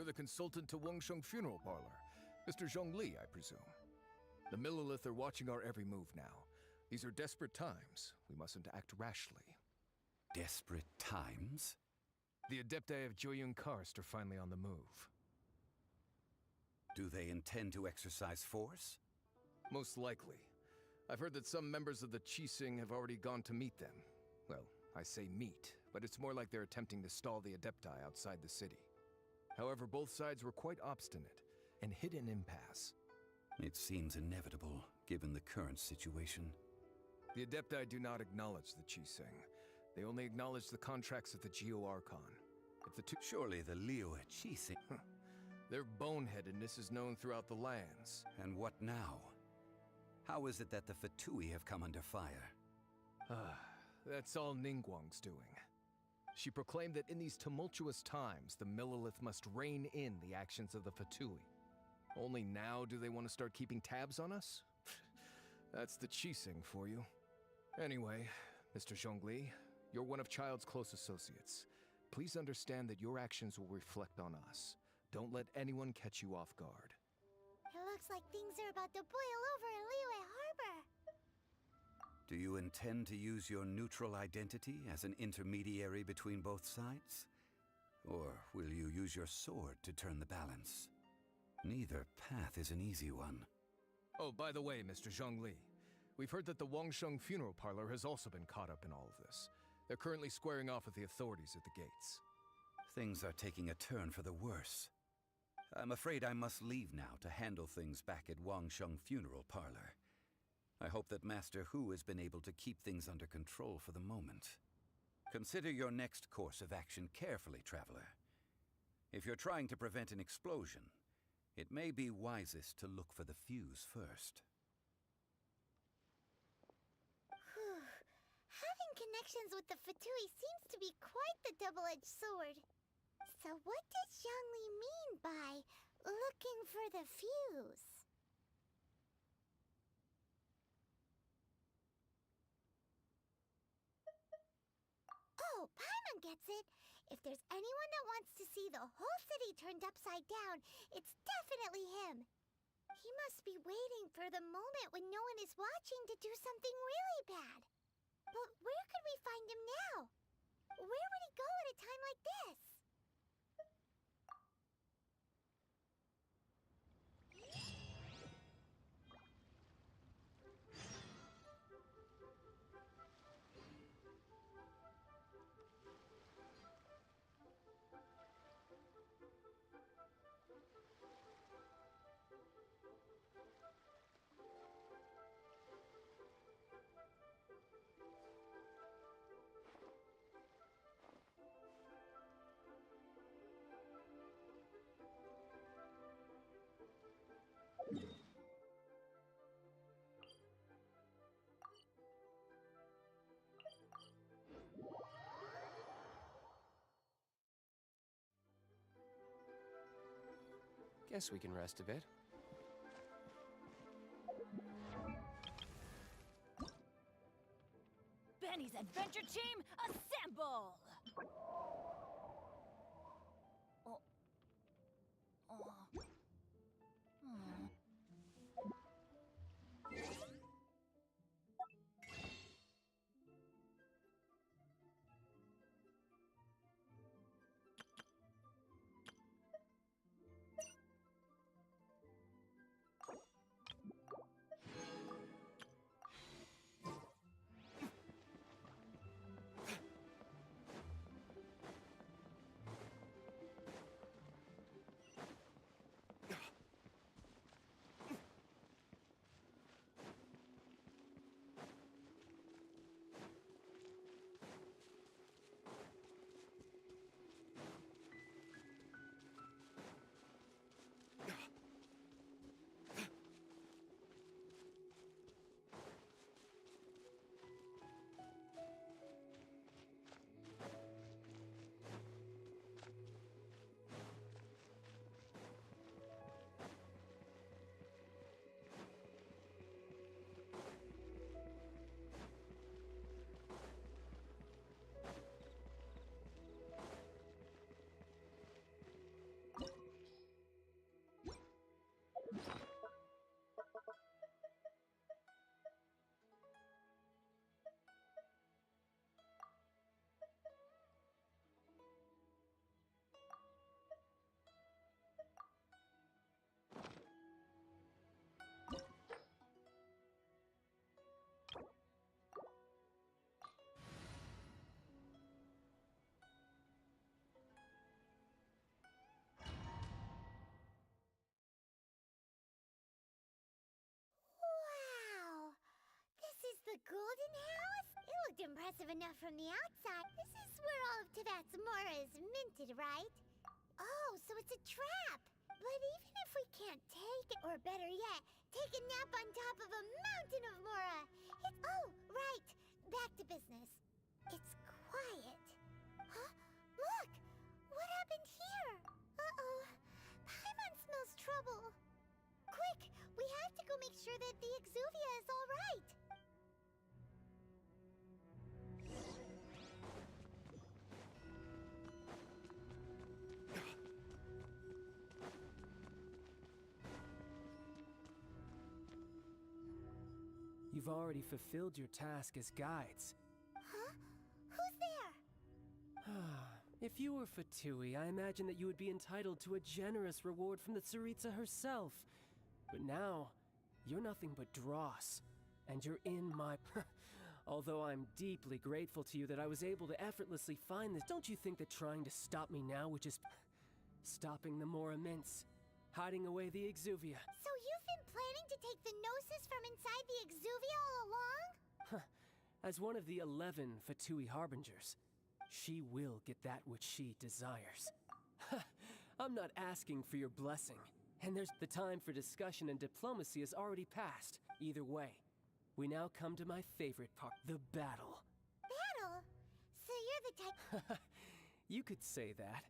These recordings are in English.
the consultant to Wangsheng Funeral Parlor. Mr. Zhongli, I presume. The Millilith are watching our every move now. These are desperate times. We mustn't act rashly. Desperate times? The Adepti of Joyun Karst are finally on the move. Do they intend to exercise force? Most likely. I've heard that some members of the Qixing have already gone to meet them. Well, I say meet, but it's more like they're attempting to stall the Adepti outside the city. However, both sides were quite obstinate and hit an impasse. It seems inevitable, given the current situation. The Adepti do not acknowledge the Qixing. They only acknowledge the contracts of the Geo-Archon. If the two— Surely the Liyue Qixing— Their boneheadedness is known throughout the lands. And what now? How is it that the Fatui have come under fire? That's all Ningguang's doing. She proclaimed that in these tumultuous times, the Millilith must rein in the actions of the Fatui. Only now do they want to start keeping tabs on us? That's the Qixing for you. Anyway, Mr. Zhongli, you're one of Child's close associates. Please understand that your actions will reflect on us. Don't let anyone catch you off guard. It looks like things are about to boil over in Liyue Harbor. Do you intend to use your neutral identity as an intermediary between both sides? Or will you use your sword to turn the balance? Neither path is an easy one. Oh, by the way, Mr. Zhongli, we've heard that the Wangsheng Funeral Parlor has also been caught up in all of this. They're currently squaring off with the authorities at the gates. Things are taking a turn for the worse. I'm afraid I must leave now to handle things back at Wangsheng Funeral Parlor. I hope that Master Hu has been able to keep things under control for the moment. Consider your next course of action carefully, Traveler. If you're trying to prevent an explosion, it may be wisest to look for the fuse first. Having connections with the Fatui seems to be quite the double-edged sword. So what does Zhongli mean by looking for the fuse? Oh, Paimon gets it. If there's anyone that wants to see the whole city turned upside down, it's definitely him. He must be waiting for the moment when no one is watching to do something really bad. But where could we find him now? Where would he go at a time like this? Guess we can rest a bit. Benny's Adventure Team, assemble! Oh. Oh. Hmm. The golden house? It looked impressive enough from the outside. This is where all of Teyvat's mora is minted, right? Oh, so it's a trap. But even if we can't take it, or better yet, take a nap on top of a mountain of mora, it's... Oh, right. Back to business. It's quiet. Huh? Look! What happened here? Uh-oh. Paimon smells trouble. Quick! We have to go make sure that the Exuvia is all right. You've already fulfilled your task as guides. Huh? Who's there? If you were Fatui, I imagine that you would be entitled to a generous reward from the Tsaritsa herself. But now, you're nothing but dross, and you're in my... Although I'm deeply grateful to you that I was able to effortlessly find this, don't you think that trying to stop me now would just... stopping the more immense, hiding away the Exuvia... So you've been planning to take the Gnosis from inside the Exuvia all along? As one of the 11 Fatui Harbingers, she will get that which she desires. I'm not asking for your blessing, and there's the time for discussion and diplomacy has already passed. Either way, we now come to my favorite part, the battle. Battle? So you're the type... You could say that.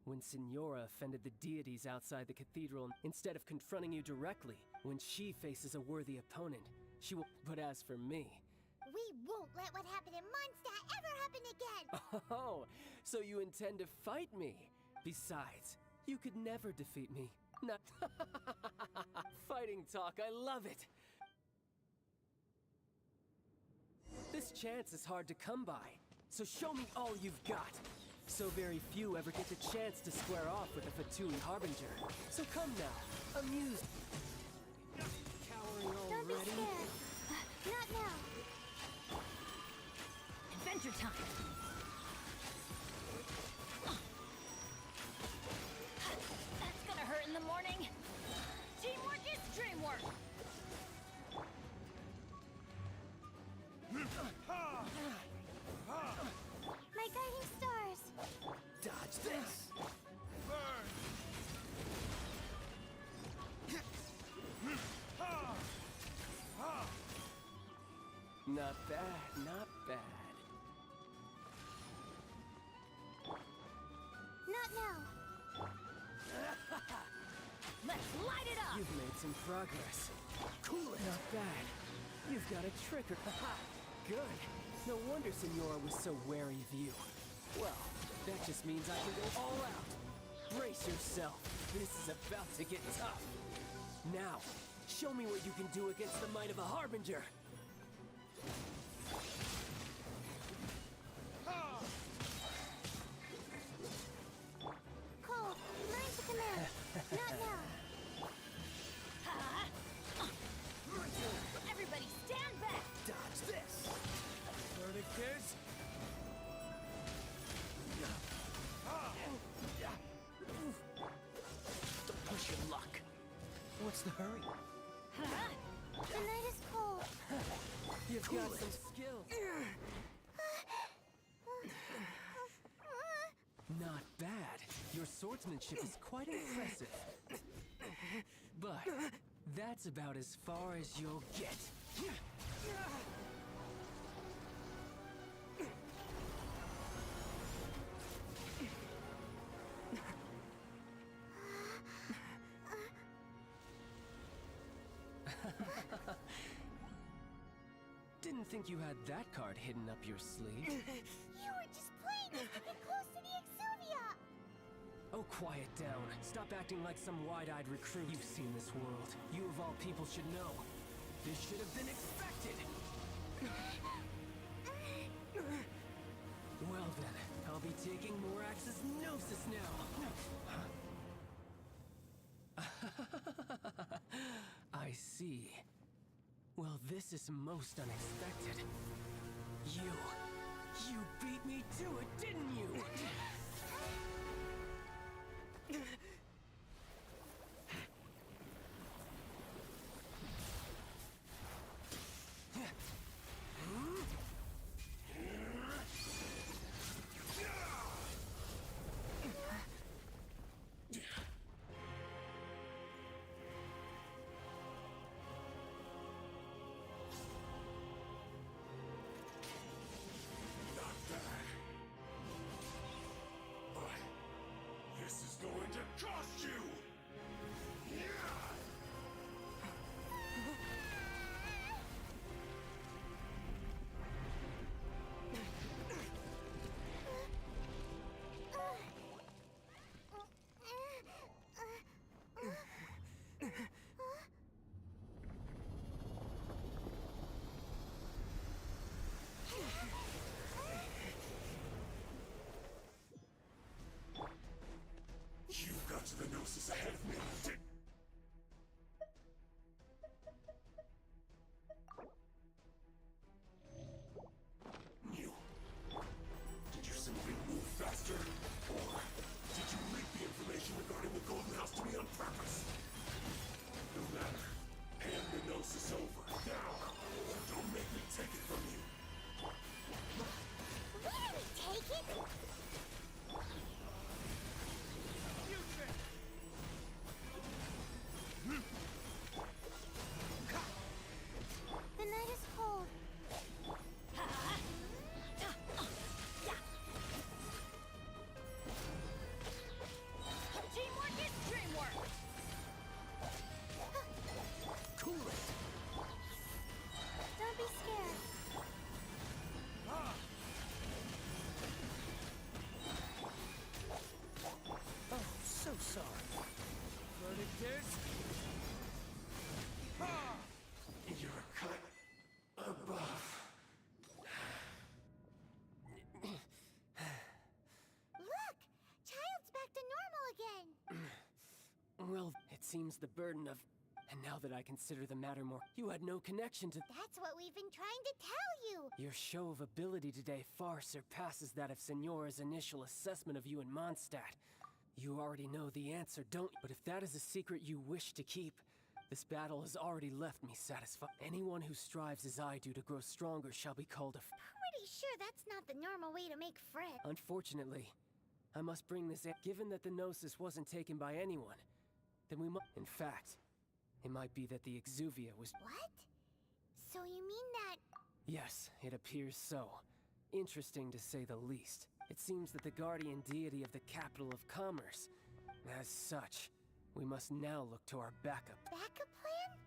When Signora offended the deities outside the cathedral, instead of confronting you directly, when she faces a worthy opponent, she will... But as for me... We won't let what happened in Mondstadt ever happen again! Oh, so you intend to fight me? Besides, you could never defeat me. Not... Fighting talk, I love it! This chance is hard to come by, so show me all you've got. So very few ever get the chance to square off with a Fatui Harbinger. So come now, amuse me. Cowering Don't be already? scared. Not now. Adventure time! That's gonna hurt in the morning! Teamwork is dreamwork! My guiding stars. Dodge this! Not bad, not bad. Not now. Let's light it up! You've made some progress. Cool it. Not bad. You've got a trigger. Good. No wonder Signora was so wary of you. Well, that just means I can go all out. Brace yourself. This is about to get tough. Now, show me what you can do against the might of a Harbinger. Cole, learn to command. Not now. Everybody stand back! Dodge this. Tourniquets? Don't push your luck. What's the hurry? The night is cold. You've got some skill. Not bad. Your swordsmanship is quite impressive. But that's about as far as you'll get. Didn't think you had that card hidden up your sleeve. You were just playing us to get close to the Exuvia. Oh, quiet down. Stop acting like some wide-eyed recruit. You've seen this world. You of all people should know. This should have been expected. Well then, I'll be taking Morax's Gnosis now. I see. Well, this is most unexpected. You beat me to it, didn't you? is ahead of me. You. Did you simply move faster? Or did you leak the information regarding the Golden House to me on purpose? No matter. Hand the gnosis over. Now. Don't make me take it from you. Where did we take it? The night is cold. Teamwork is dreamwork! Cool it! Don't be scared. Oh, so sorry. Verdict is... You're a cut above. Look! Child's back to normal again. Well, it seems the burden of... And now that I consider the matter more, you had no connection to... That's what we've been trying to tell you. Your show of ability today far surpasses that of Signora's initial assessment of you in Mondstadt. You already know the answer, don't you? But if that is a secret you wish to keep, this battle has already left me satisfied. Anyone who strives as I do to grow stronger shall be called a... Pretty sure that's not the normal way to make friends. Unfortunately, I must bring this in. Given that the Gnosis wasn't taken by anyone, then we must... In fact, it might be that the Exuvia was... What? So you mean that... Yes, it appears so. Interesting to say the least. It seems that the guardian deity of the capital of commerce. As such, we must now look to our backup. Backup plan?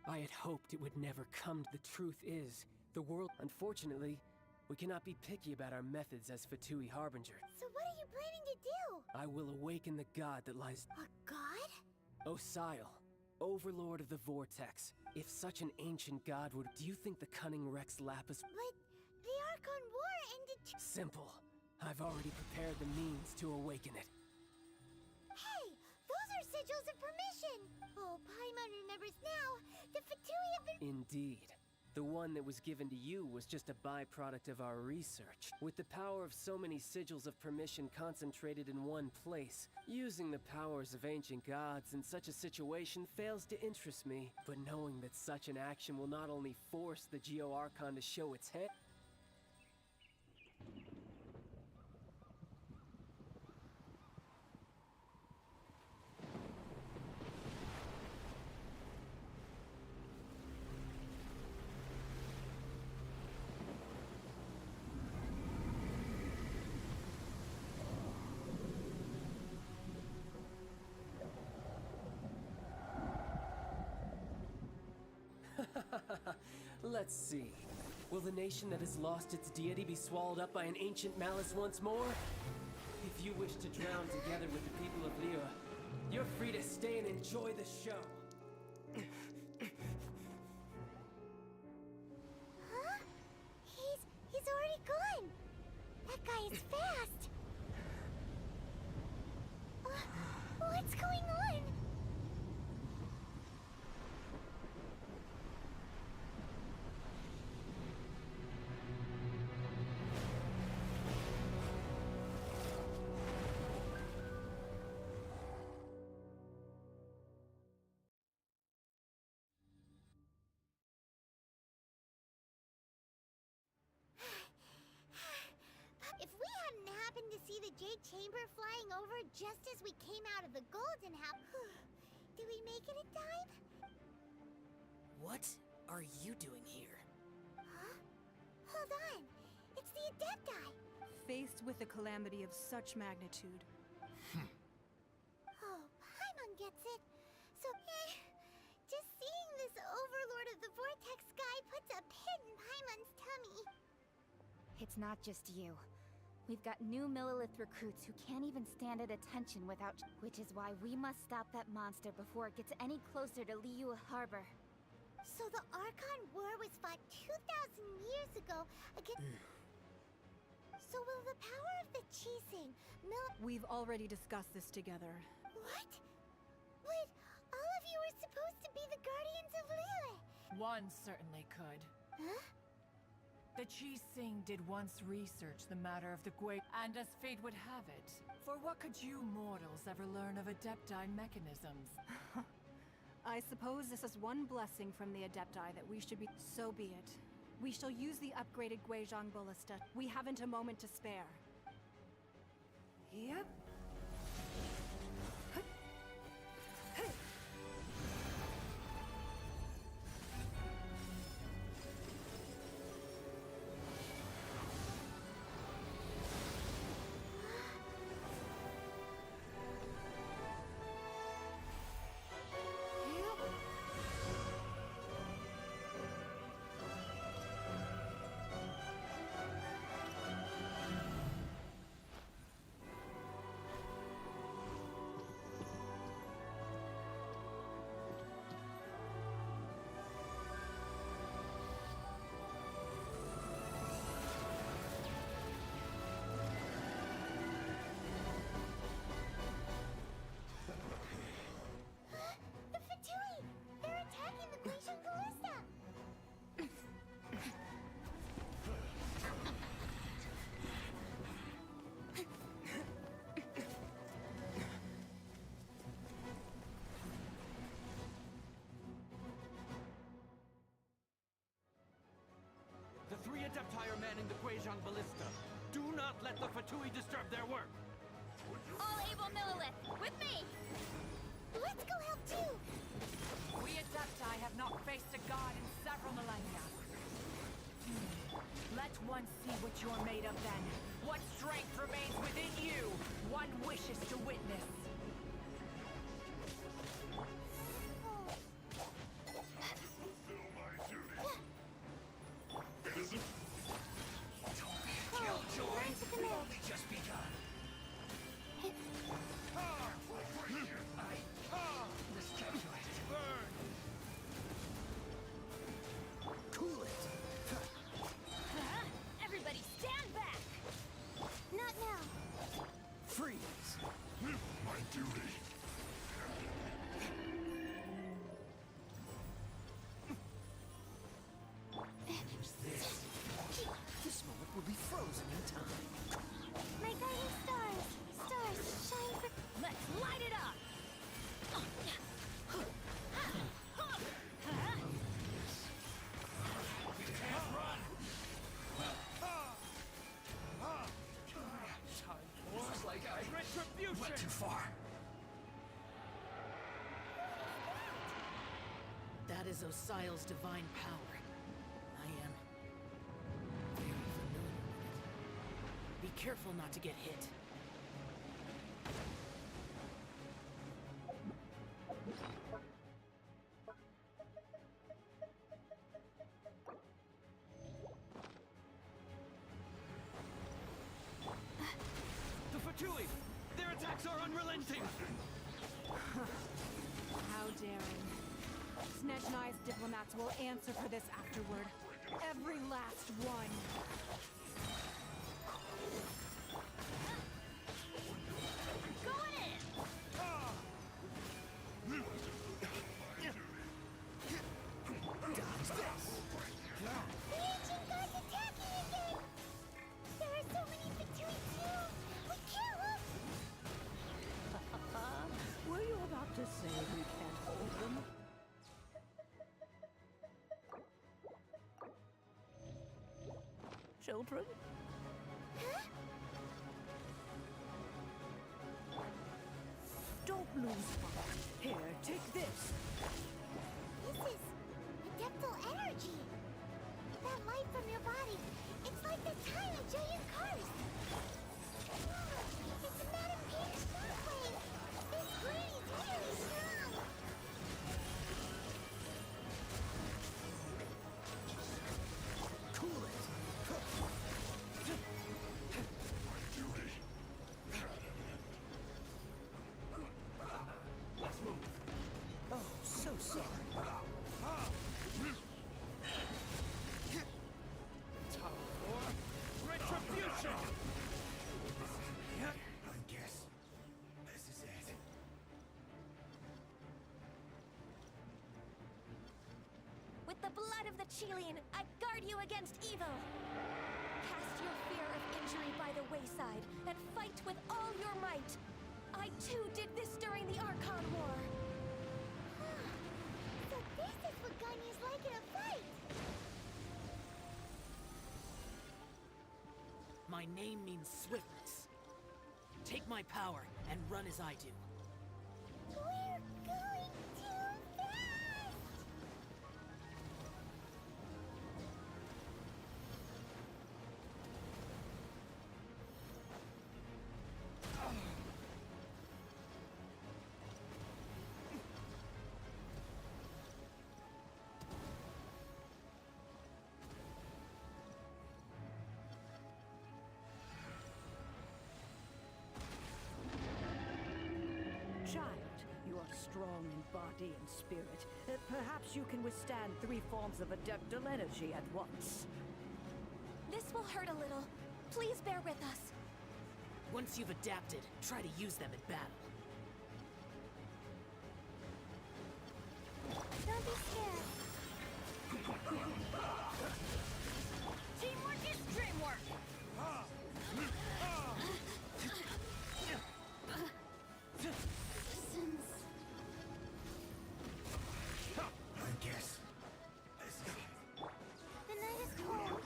I had hoped it would never come. The truth is, the world... Unfortunately, we cannot be picky about our methods as Fatui Harbinger. So what are you planning to do? I will awaken the god that lies... A god? Osial, overlord of the Vortex. If such an ancient god would... Do you think the cunning Rex Lapis... But the Archon War ended... Simple. I've already prepared the means to awaken it. Hey! Those are sigils of permission! Oh, Paimon remembers now. The Fatui have been... Indeed. The one that was given to you was just a byproduct of our research. With the power of so many sigils of permission concentrated in one place, using the powers of ancient gods in such a situation fails to interest me. But knowing that such an action will not only force the Geo-Archon to show its head... Let's see. Will the nation that has lost its deity be swallowed up by an ancient malice once more? If you wish to drown together with the people of Liyue, you're free to stay and enjoy the show. Huh? He's already gone. That guy is fast. What's going on? If we hadn't happened to see the Jade Chamber flying over just as we came out of the Golden House, did we make it in time? What are you doing here? Huh? Hold on. It's the Adepti. Faced with a calamity of such magnitude. Oh, Paimon gets it. So, just seeing this Overlord of the Vortex guy puts a pit in Paimon's tummy. It's not just you. We've got new Millilith recruits who can't even stand at attention without... Which is why we must stop that monster before it gets any closer to Liyue Harbor. So the Archon War was fought 2,000 years ago against... So will the power of the Qixing, We've already discussed this together. What? One certainly could. Huh? The Chi Sing did once research the matter of the Gui, and as fate would have it, for what could you mortals ever learn of Adepti mechanisms? I suppose this is one blessing from the Adepti that we should be. So be it. We shall use the upgraded Guizhong Ballista. We haven't a moment to spare. Yep. The Fatui! They're attacking the Glacial Ballista! The three Adepti are manning the Guizhong Ballista. Do not let the Fatui disturb their work. All able Millilith, with me! Let's go help too! We Adepti have not faced a god in several millennia. Let one see what you're made of then. What strength remains within you, one wishes to witness. Everybody stand back! Not now. Freeze! My duty. This moment will be frozen in time. My guiding stars! Stars, shine for... Let's light it up! Looks like retribution! Went too far. That is Osial's divine power. I am very familiar with it. Be careful not to get hit. The Fatui! Their attacks are unrelenting! How daring. Snezhnai's diplomats will answer for this afterward. Every last one. Go in! The ancient god's attacking again! There are so many Fatui too! We can't look! Were you about to say we can't hold them? Children? Don't lose heart. Here, take this. This is adeptal energy! That light from your body, it's like the time of giant cars! Wow, it's a Madam Pink shockwave! This green is really strong! Cool it! Let's move. Oh, so sorry. Time for retribution! I guess this is it. With the blood of the Qilin, I guard you against evil. Cast your fear of injury by the wayside and fight with all your might. I too did this during the Archon War. So this is what Ganya's like in a fight! My name means swiftness. Take my power and run as I do. We're going too fast! Child, you are strong in body and spirit. Perhaps you can withstand 3 forms of adeptal energy at once. This will hurt a little. Please bear with us. Once you've adapted, try to use them in battle. Don't be scared. Teamwork is dreamwork! I guess. The night is cold.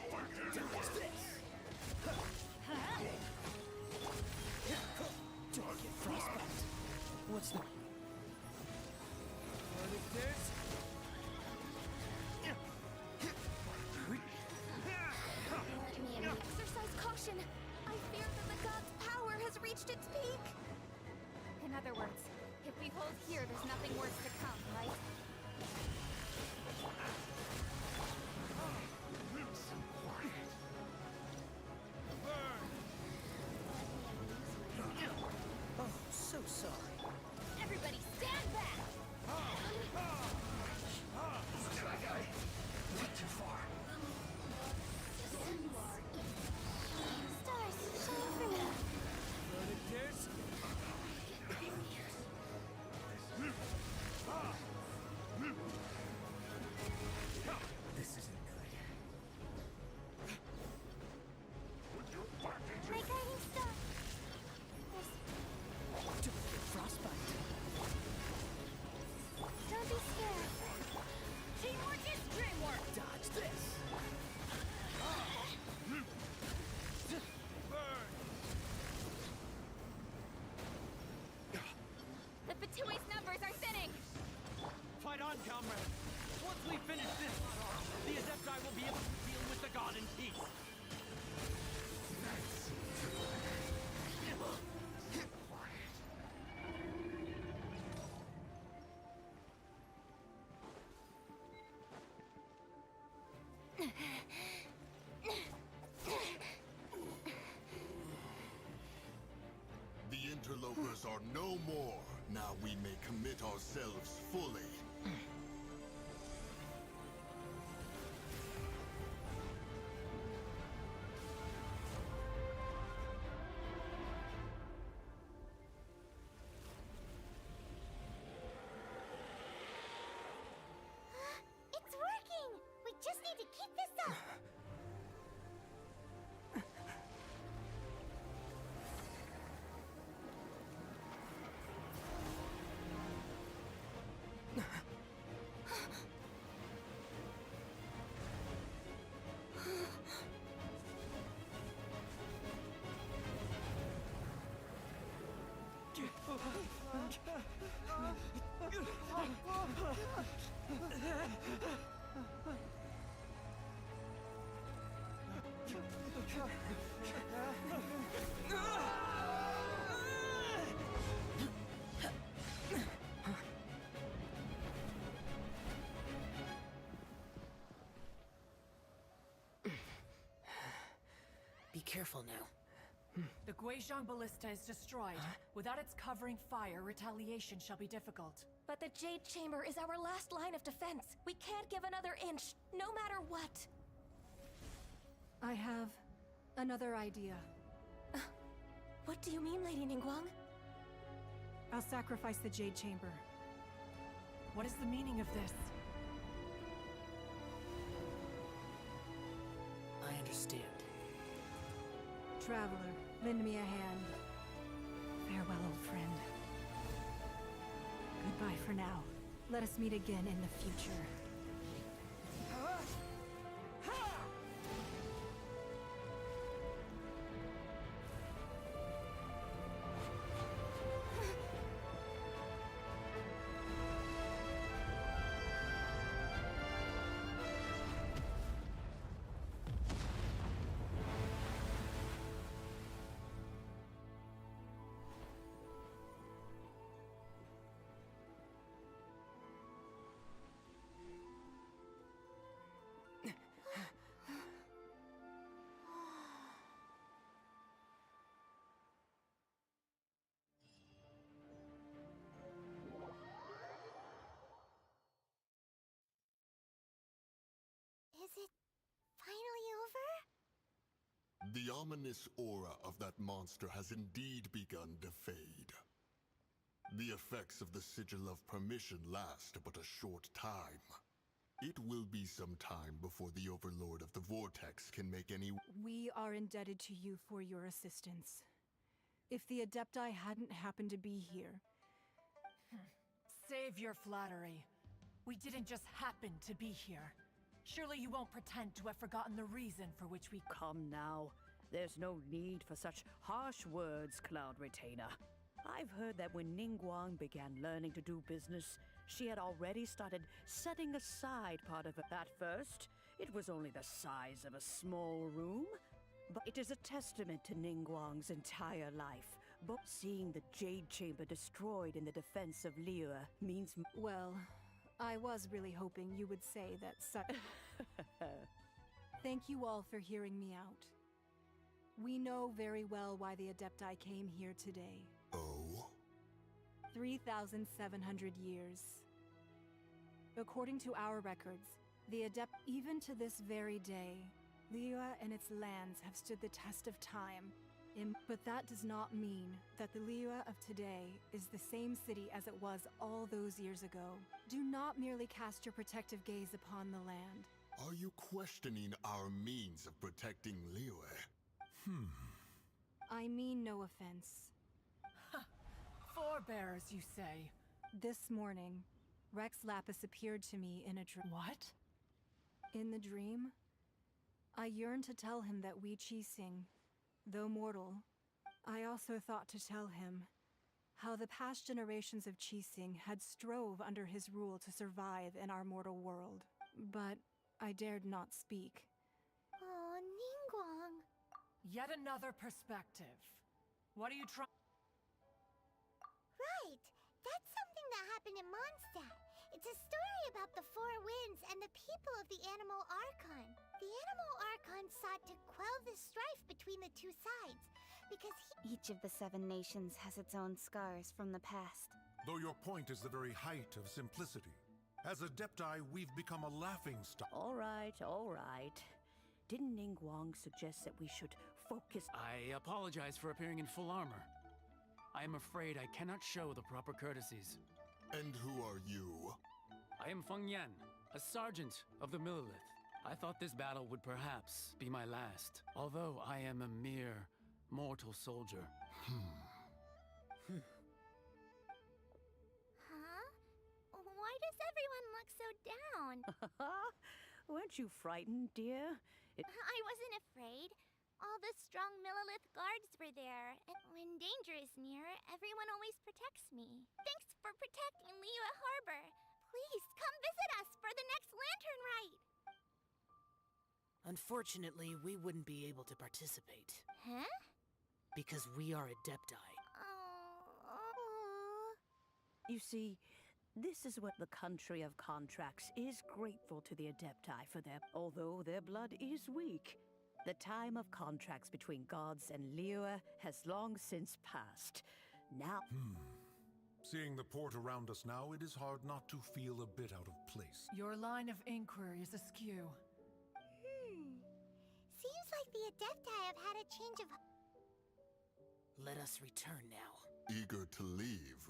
Don't get frostbite. What's the... Exercise caution. I fear that the god's power has reached its peak. In other words, if we hold here, there's nothing worse to come, right? Oh, so sorry. Everybody stand back! Not too far. Stars, shine for me. This isn't good. My guiding star. Don't get frostbite. Don't be scared. Teamwork is dreamwork! Dodge this. The Fatui's numbers are thinning! Fight on, comrade! Once we finish this, the Adepti will be able to deal with the god in peace. The interlopers are no more. Now we may commit ourselves fully. It's working! We just need to keep this up! Be careful now. The Guizhong Ballista is destroyed. Without its covering fire, retaliation shall be difficult. But the Jade Chamber is our last line of defense. We can't give another inch, no matter what. I have another idea. What do you mean, Lady Ningguang? I'll sacrifice the Jade Chamber. What is the meaning of this? understand. Traveler, lend me a hand. Farewell, old friend. Goodbye for now. Let us meet again in the future. Is it finally over? The ominous aura of that monster has indeed begun to fade. The effects of the Sigil of Permission last but a short time. It will be some time before the Overlord of the Vortex can make any... We are indebted to you for your assistance. If the Adepti hadn't happened to be here... Save your flattery. We didn't just happen to be here. Surely you won't pretend to have forgotten the reason for which we... Come now. There's no need for such harsh words, Cloud Retainer. I've heard that when Ningguang began learning to do business, she had already started setting aside part of it. At first, it was only the size of a small room, but it is a testament to Ningguang's entire life. But seeing the Jade Chamber destroyed in the defense of Liyue means... Well, I was really hoping you would say that such... Thank you all for hearing me out. We know very well why the Adepti came here today. Oh? 3,700 years. According to our records, the even to this very day, Liyue and its lands have stood the test of time. But that does not mean that the Liyue of today is the same city as it was all those years ago. Do not merely cast your protective gaze upon the land. Are you questioning our means of protecting Liyue? I mean no offense. Forebears, you say? This morning, Rex Lapis appeared to me in a dream. What? In the dream, I yearned to tell him that we Qixing, though mortal, I also thought to tell him how the past generations of Qixing had strove under his rule to survive in our mortal world. But I dared not speak. Oh, Ningguang. Yet another perspective. What are you trying... Right. That's something that happened in Mondstadt. It's a story about the Four Winds and the people of the Animal Archon. The Animal Archon sought to quell the strife between the two sides, because Each of the 7 nations has its own scars from the past. Though your point is the very height of simplicity. As Adepti, we've become a laughingstock. All right, all right. Didn't Ningguang suggest that we should focus... I apologize for appearing in full armor. I am afraid I cannot show the proper courtesies. And who are you? I am Feng Yan, a sergeant of the Millelith. I thought this battle would perhaps be my last, although I am a mere mortal soldier. Huh? Why does everyone look so down? Weren't you frightened, dear? I wasn't afraid. All the strong Millelith guards were there, and when danger is near, everyone always protects me. Thanks for protecting Liyue Harbor. Please, come visit us for the next lantern rite. Unfortunately, we wouldn't be able to participate. Huh? Because we are Adepti. Oh. You see, this is what the country of contracts is grateful to the Adepti for although their blood is weak. The time of contracts between gods and Liyue has long since passed. Now... Seeing the port around us now, it is hard not to feel a bit out of place. Your line of inquiry is askew. Seems like the Adepti have had a change of... Let us return now. Eager to leave,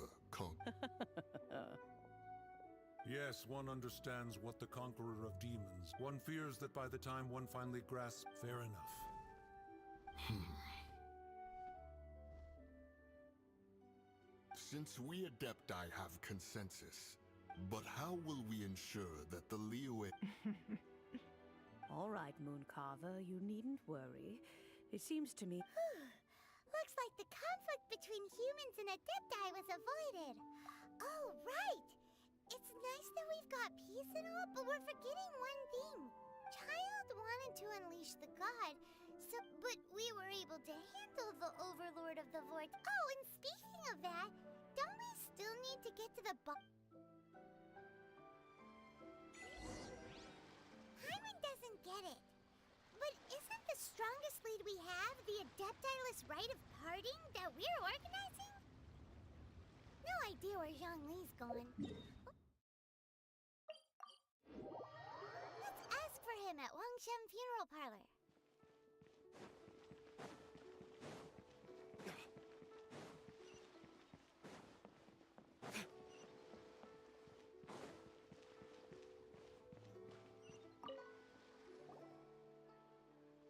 Yes, one understands what the conqueror of demons. One fears that by the time one finally grasps, fair enough. Since we Adepti have consensus, but how will we ensure that the Liyue... All right, Mooncarver, you needn't worry. It seems to me... Looks like the conflict between humans and Adepti was avoided. Oh, right! It's nice that we've got peace and all, but we're forgetting one thing. Child wanted to unleash the god, but we were able to handle the Overlord of the Void. Oh, and speaking of that, don't we still need to get to the Paimon doesn't get it. But isn't the strongest lead we have the Adeptiless rite of parting that we're organizing? No idea where Zhongli's going. Let's ask for him at Wangshem Funeral Parlor.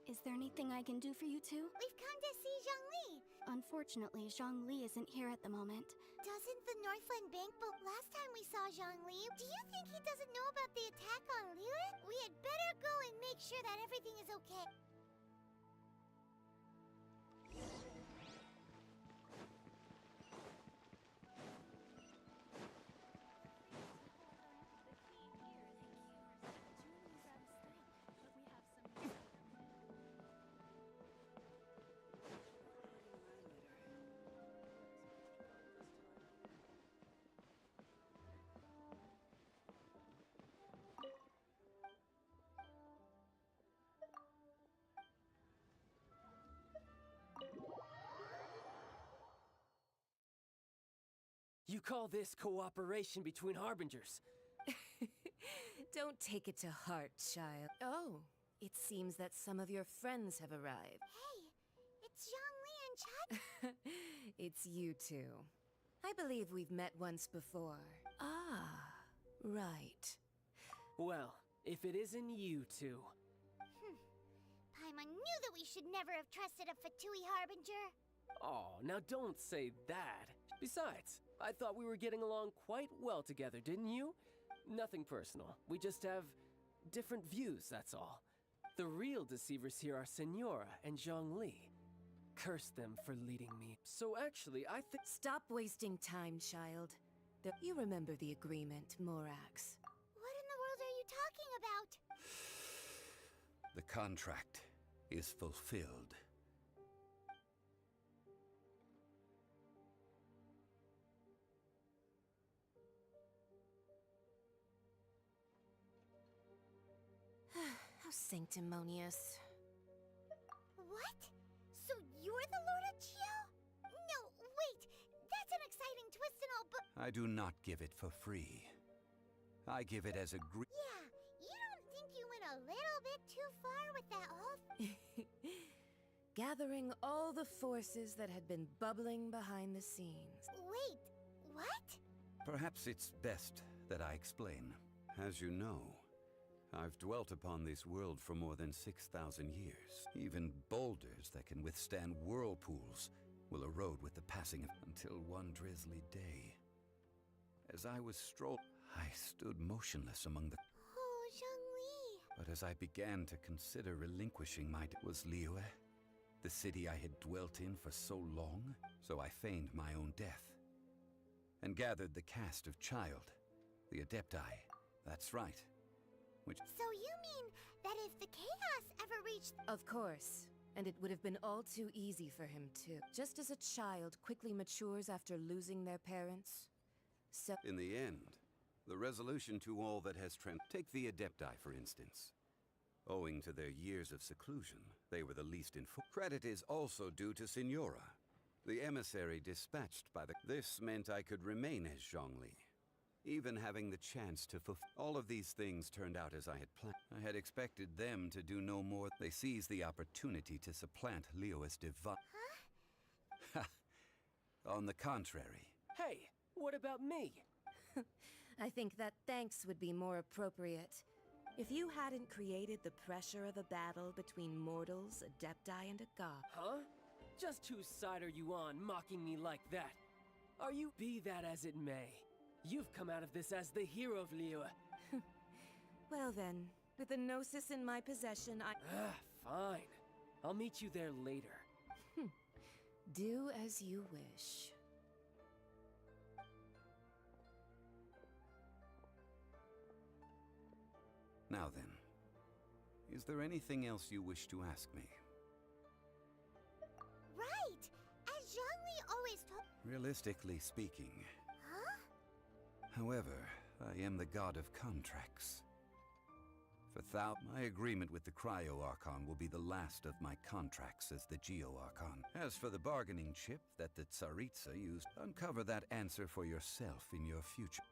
Is there anything I can do for you two? We've come to see Zhongli. Unfortunately, Zhongli isn't here at the moment. Doesn't the Northland Bank boat last time we saw Zhongli? Do you think he doesn't know about the attack on Lilith? We had better go and make sure that everything is okay. You call this cooperation between Harbingers? Don't take it to heart, child. Oh, it seems that some of your friends have arrived. Hey, it's Zhongli and Chad. It's you two. I believe we've met once before. Ah, right. Well, if it isn't you two. Paimon knew that we should never have trusted a Fatui Harbinger. Oh, now don't say that. Besides, I thought we were getting along quite well together, didn't you? Nothing personal. We just have different views, that's all. The real deceivers here are Senora and Zhongli. Curse them for leading me. So actually, I think— Stop wasting time, child. You remember the agreement, Morax. What in the world are you talking about? The contract is fulfilled. How sanctimonious. What? So you're the Lord of Geo? No, wait! That's an exciting twist and all, but— I do not give it for free. I give it as a Yeah, you don't think you went a little bit too far with that whole— Gathering all the forces that had been bubbling behind the scenes. Wait, what? Perhaps it's best that I explain. As you know, I've dwelt upon this world for more than 6,000 years. Even boulders that can withstand whirlpools will erode with the passing of— until one drizzly day. As I was I stood motionless among the— Oh, Zhongli. But as I began to consider relinquishing was Liyue, the city I had dwelt in for so long, so I feigned my own death, and gathered the cast of Child, the Adepti. That's right. So you mean that if the chaos ever reached— Of course. And it would have been all too easy for him too. Just as a child quickly matures after losing their parents, so— In the end, the resolution to all that has Take the Adepti, for instance. Owing to their years of seclusion, they were the least informed. Credit is also due to Senora, the emissary dispatched by the— This meant I could remain as Zhongli, even having the chance to fulfill— All of these things turned out as I had planned. I had expected them to do no more. They seized the opportunity to supplant Liyue's divine— Huh? On the contrary. Hey, what about me? I think that thanks would be more appropriate. If you hadn't created the pressure of a battle between mortals, adepti, and a god... Huh? Just whose side are you on, mocking me like that? Are you... Be that as it may, you've come out of this as the hero of Liyue. Well then, with the Gnosis in my possession, Fine. I'll meet you there later. Do as you wish. Now then, is there anything else you wish to ask me? Right! As Zhongli always told... Realistically speaking. Huh? However, I am the god of contracts. My agreement with the Cryo-Archon will be the last of my contracts as the Geo-Archon. As for the bargaining chip that the Tsaritsa used, uncover that answer for yourself in your future.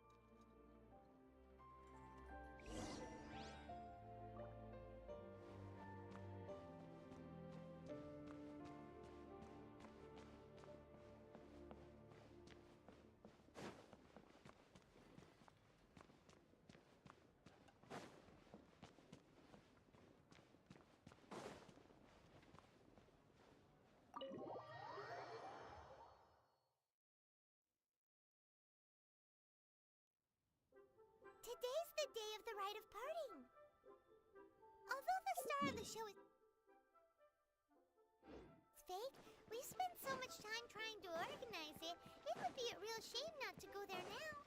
Today's the day of the rite of parting. Although the star of the show is fake, we spent so much time trying to organize it, it would be a real shame not to go there now.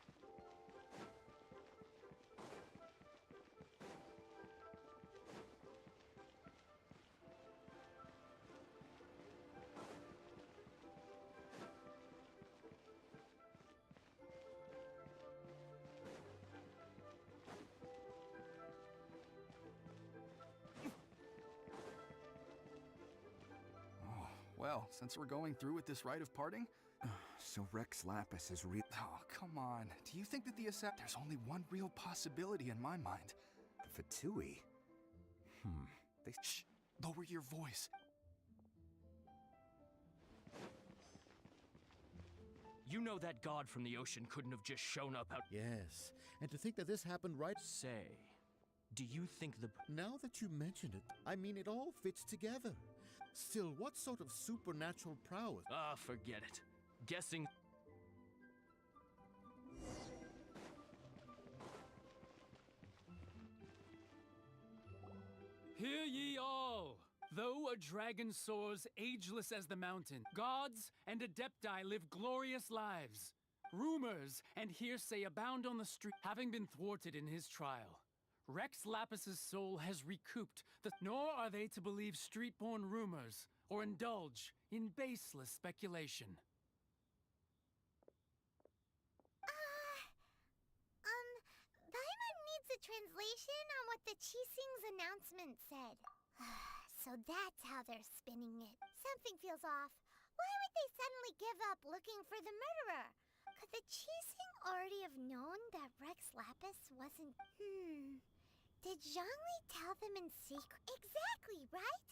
Well, since we're going through with this rite of parting... So Rex Lapis is real... Oh, come on. Do you think that There's only one real possibility in my mind. The Fatui? Shh! Lower your voice. You know that god from the ocean couldn't have just shown up out... Yes, and to think that this happened right... Say, do you think the... Now that you mention it, I mean it all fits together. Still, what sort of supernatural prowess? Ah, forget it. Guessing... Hear ye all! Though a dragon soars ageless as the mountain, gods and adepti live glorious lives. Rumors and hearsay abound on the street, having been thwarted in his trial. Rex Lapis's soul has recouped, nor are they to believe street-born rumors or indulge in baseless speculation. Paimon needs a translation on what the Qixing's announcement said. So that's how they're spinning it. Something feels off. Why would they suddenly give up looking for the murderer? Could the Qixing already have known that Rex Lapis wasn't... Did Zhongli tell them in secret? Exactly, right?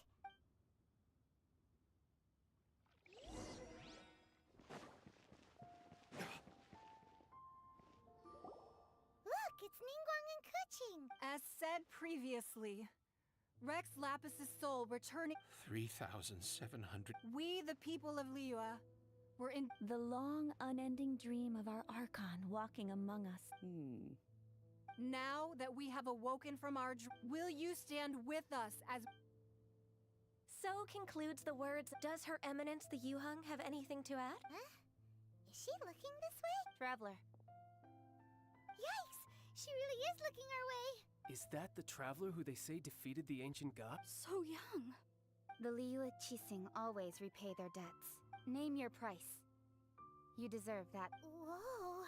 Look, it's Ningguang and Keqing. As said previously, Rex Lapis's soul returning... 3,700... We, the people of Liyue, were in... The long, unending dream of our Archon walking among us. Now that we have awoken from our will you stand with us as... So concludes the words, does Her Eminence the Yuheng have anything to add? Huh? Is she looking this way? Traveler. Yikes! She really is looking our way! Is that the traveler who they say defeated the ancient god? So young. The Liyue Qixing always repay their debts. Name your price. You deserve that. Whoa!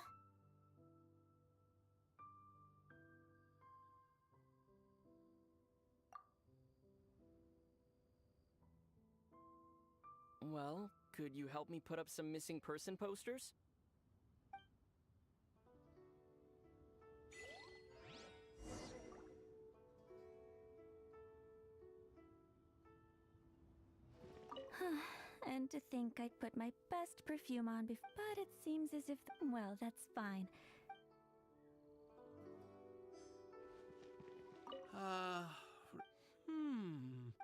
Well, could you help me put up some missing person posters? And to think I'd put my best perfume on before, but it seems as if... Well, that's fine.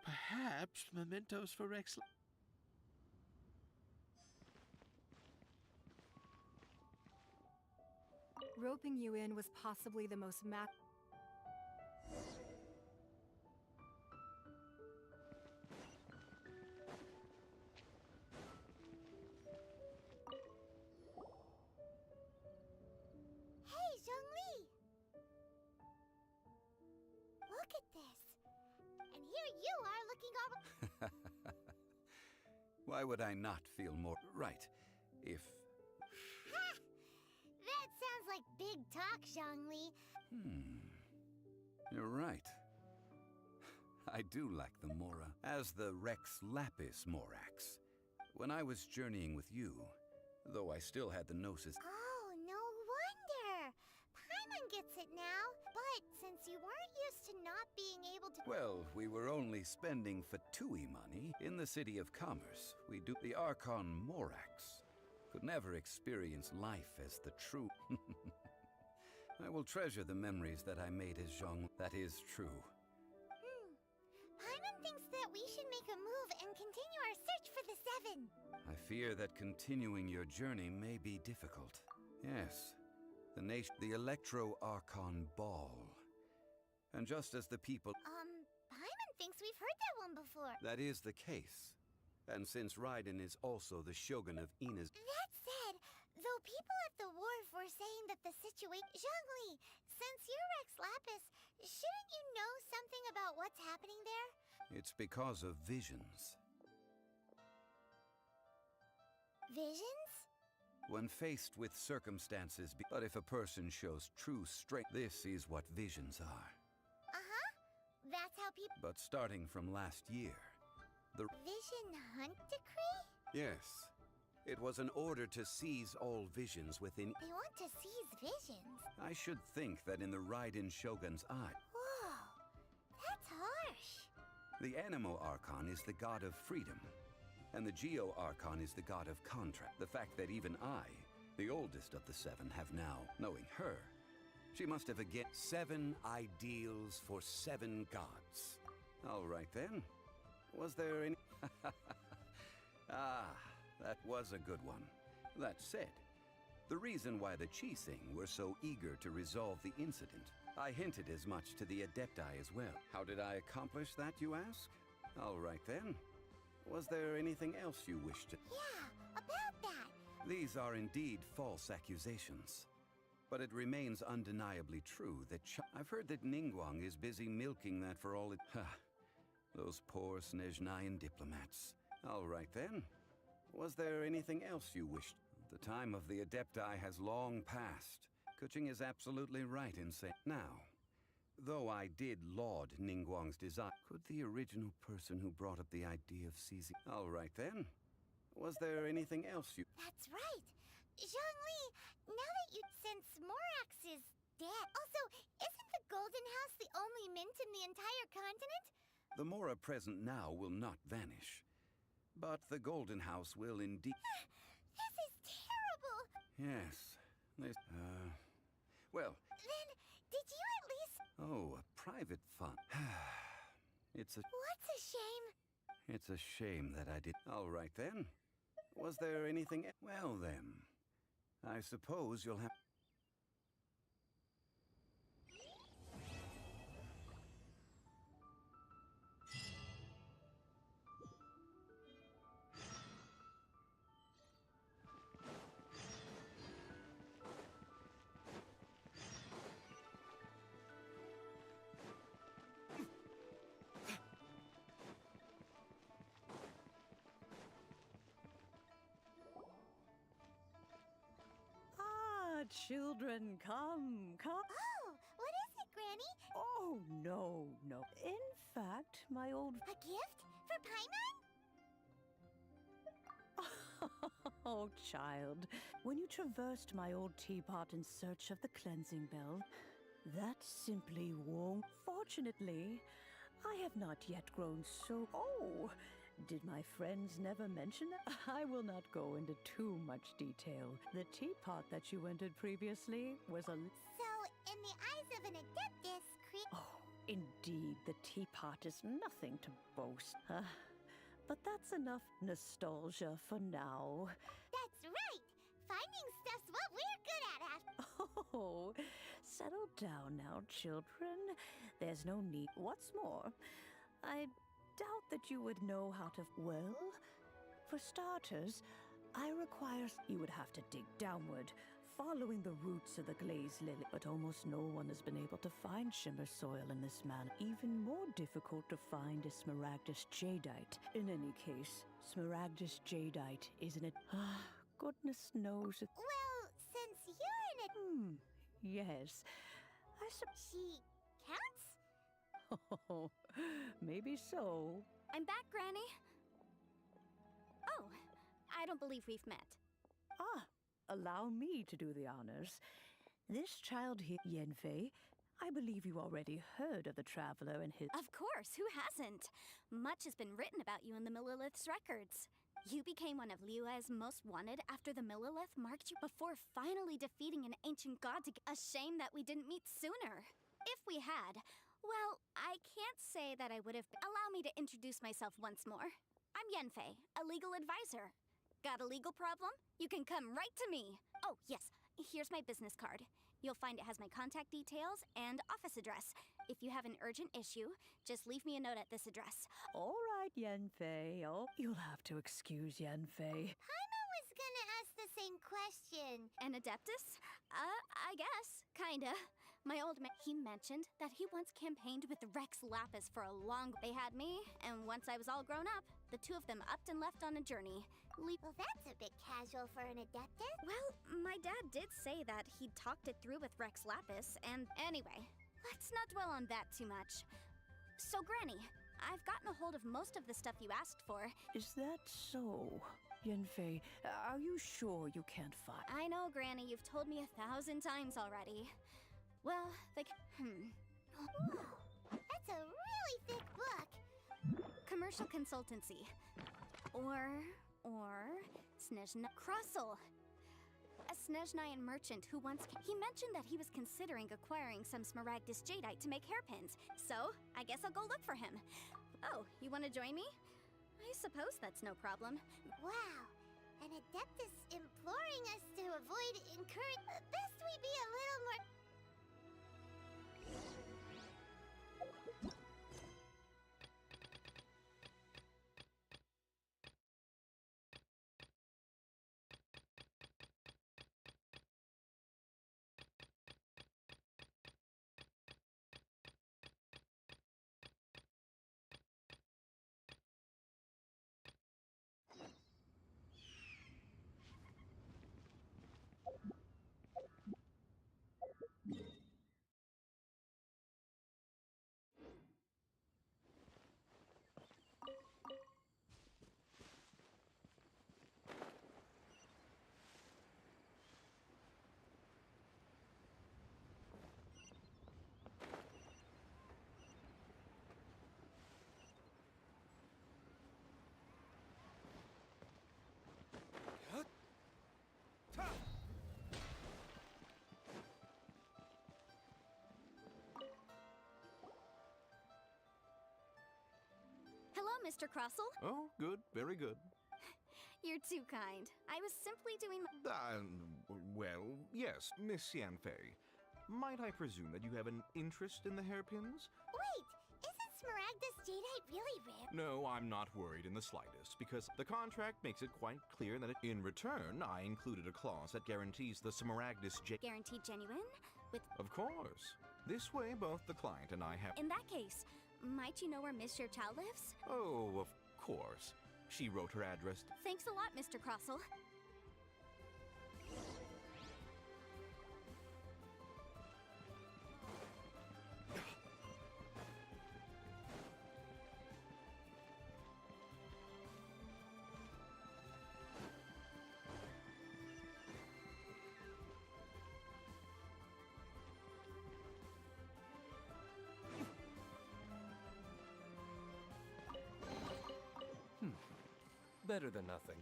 Perhaps mementos for Rex. Roping you in was possibly the most Hey, Zhongli! Look at this. And here you are looking all... Why would I not feel more right if... Ha! That sounds like big talk, Zhongli. You're right. I do lack the Mora. As the Rex Lapis Morax. When I was journeying with you, though I still had the Gnosis... Oh, no wonder! Paimon gets it now. But since you weren't used to not being able to... Well, we were only spending Fatui money in the city of commerce. The Archon Morax could never experience life as the true... I will treasure the memories that I made as Zhong. That is true. Paimon thinks that we should make a move and continue our search for the Seven. I fear that continuing your journey may be difficult. Yes, the Electro-Archon Ball. And just as the people... Paimon thinks we've heard that one before. That is the case. And since Raiden is also the Shogun of Ina's... That said, though people at the wharf were saying that the situation... Zhongli, since you're Rex Lapis, shouldn't you know something about what's happening there? It's because of visions. Visions? When faced with circumstances... But if a person shows true strength, this is what visions are. Uh-huh. That's how people... But starting from last year, the... Vision Hunt Decree? Yes. It was an order to seize all visions within... They want to seize visions? I should think that in the Raiden Shogun's eye... Whoa. That's harsh. The Animo Archon is the god of freedom, and the Geo Archon is the god of contract. The fact that even I, the oldest of the seven, have now, knowing her, she must have again 7 ideals for 7 gods. All right then. Was there any... That was a good one. That said, the reason why the Qixing were so eager to resolve the incident, I hinted as much to the Adepti as well. How did I accomplish that, you ask? All right then. Was there anything else you wished to... Yeah, about that. These are indeed false accusations. But it remains undeniably true that I've heard that Ningguang is busy milking that for all it... Those poor Snezhnayan diplomats. All right then. Was there anything else you wished? The time of the Adepti has long passed. Kuching is absolutely right in saying... Now, though I did laud Ningguang's desire, could the original person who brought up the idea of seizing... All right then. Was there anything else you... That's right. Zhongli, now that you... Since Morax is dead... Also, isn't the Golden House the only mint in the entire continent? The Mora present now will not vanish. But the Golden House will indeed... This is terrible! Yes. Well... Then, did you at least... Oh, a private fund. It's a... What's a shame? It's a shame that I did... All right then. Was there anything... Well then, I suppose you'll have... Children, come. Oh, what is it, Granny? Oh, no. In fact, my old... A gift? For Paimon? Oh, child. When you traversed my old teapot in search of the cleansing bell, that simply won't... Fortunately, I have not yet grown so... Oh, did my friends never mention it? I will not go into too much detail. The teapot that you entered previously was a... So, in the eyes of an Adeptus, Oh, indeed, the teapot is nothing to boast. But that's enough nostalgia for now. That's right! Finding stuff's what we're good at. Oh, settle down now, children. There's no need. What's more, I doubt that you would know how to... Well, for starters, I require... You would have to dig downward, following the roots of the glazed lily. But almost no one has been able to find shimmer soil in this manner. Even more difficult to find is smaragdus jadeite. In any case, smaragdus jadeite isn't it? Goodness knows it. Well, since you're an Yes. She counts? Oh, maybe so. I'm back, Granny. Oh, I don't believe we've met. Allow me to do the honors. This child here, Yanfei, I believe you already heard of the traveler and his... Of course, who hasn't? Much has been written about you in the Millilith's records. You became one of Liyue's most wanted after the Millilith marked you before finally defeating an ancient god to... A shame that we didn't meet sooner. If we had, well, I can't say that I would have... Allow me to introduce myself once more. I'm Yanfei, a legal advisor. Got a legal problem? You can come right to me. Oh, yes, here's my business card. You'll find it has my contact details and office address. If you have an urgent issue, just leave me a note at this address. All right, Yanfei. Oh, you'll have to excuse Yanfei. Paimon was gonna ask the same question. An Adeptus? I guess. Kinda. My old man, he mentioned that he once campaigned with Rex Lapis for a long... They had me, and once I was all grown up, the two of them upped and left on a journey. Well, that's a bit casual for an Adeptus. Well, my dad did say that he'd talked it through with Rex Lapis, and anyway, let's not dwell on that too much. So, Granny, I've gotten a hold of most of the stuff you asked for. Is that so? Yanfei, are you sure you can't find... I know, Granny, you've told me 1,000 times already. Well, That's a really thick book. Commercial consultancy. Or Snezhna Crossel. A Snezhnayan merchant who once... He mentioned that he was considering acquiring some smaragdus jadeite to make hairpins. So, I guess I'll go look for him. Oh, you want to join me? I suppose that's no problem. Wow. An Adeptus imploring us to avoid incurring... Best we be a little more... Hello, Mr. Crossel. Oh, good. Very good. You're too kind. I was simply doing... Well, yes, Miss Yanfei. Might I presume that you have an interest in the hairpins? Wait, isn't smaragdus jadeite really rare? No, I'm not worried in the slightest, because the contract makes it quite clear that in return, I included a clause that guarantees the smaragdus Guaranteed genuine? With... Of course. This way, both the client and I have... In that case, might you know where Miss Chow lives? Oh, of course. She wrote her address... Thanks a lot, Mr. Crossel. Better than nothing.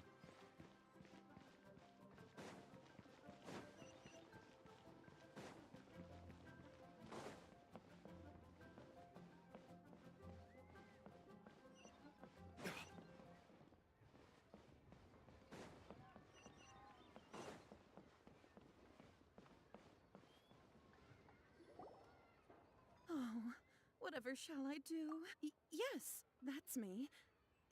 Whatever shall I do? Yes, that's me.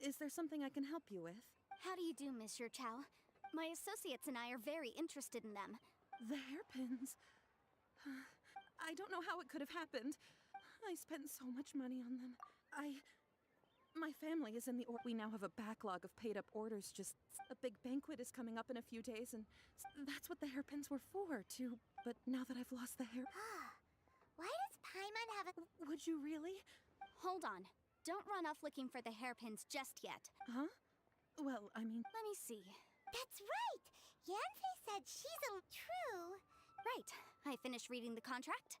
Is there something I can help you with? How do you do, Monsieur Chow? My associates and I are very interested in them. The hairpins. I don't know how it could have happened. I spent so much money on them. My family is in the we now have a backlog of paid-up orders. Just a big banquet is coming up in a few days, and that's what the hairpins were for, too. But now that I've lost the hair... Why does Paimon have a... Would you really? Hold on. Don't run off looking for the hairpins just yet. Huh? Well, I mean... Let me see. That's right! Yanfei said she's a... True. Right. I finished reading the contract.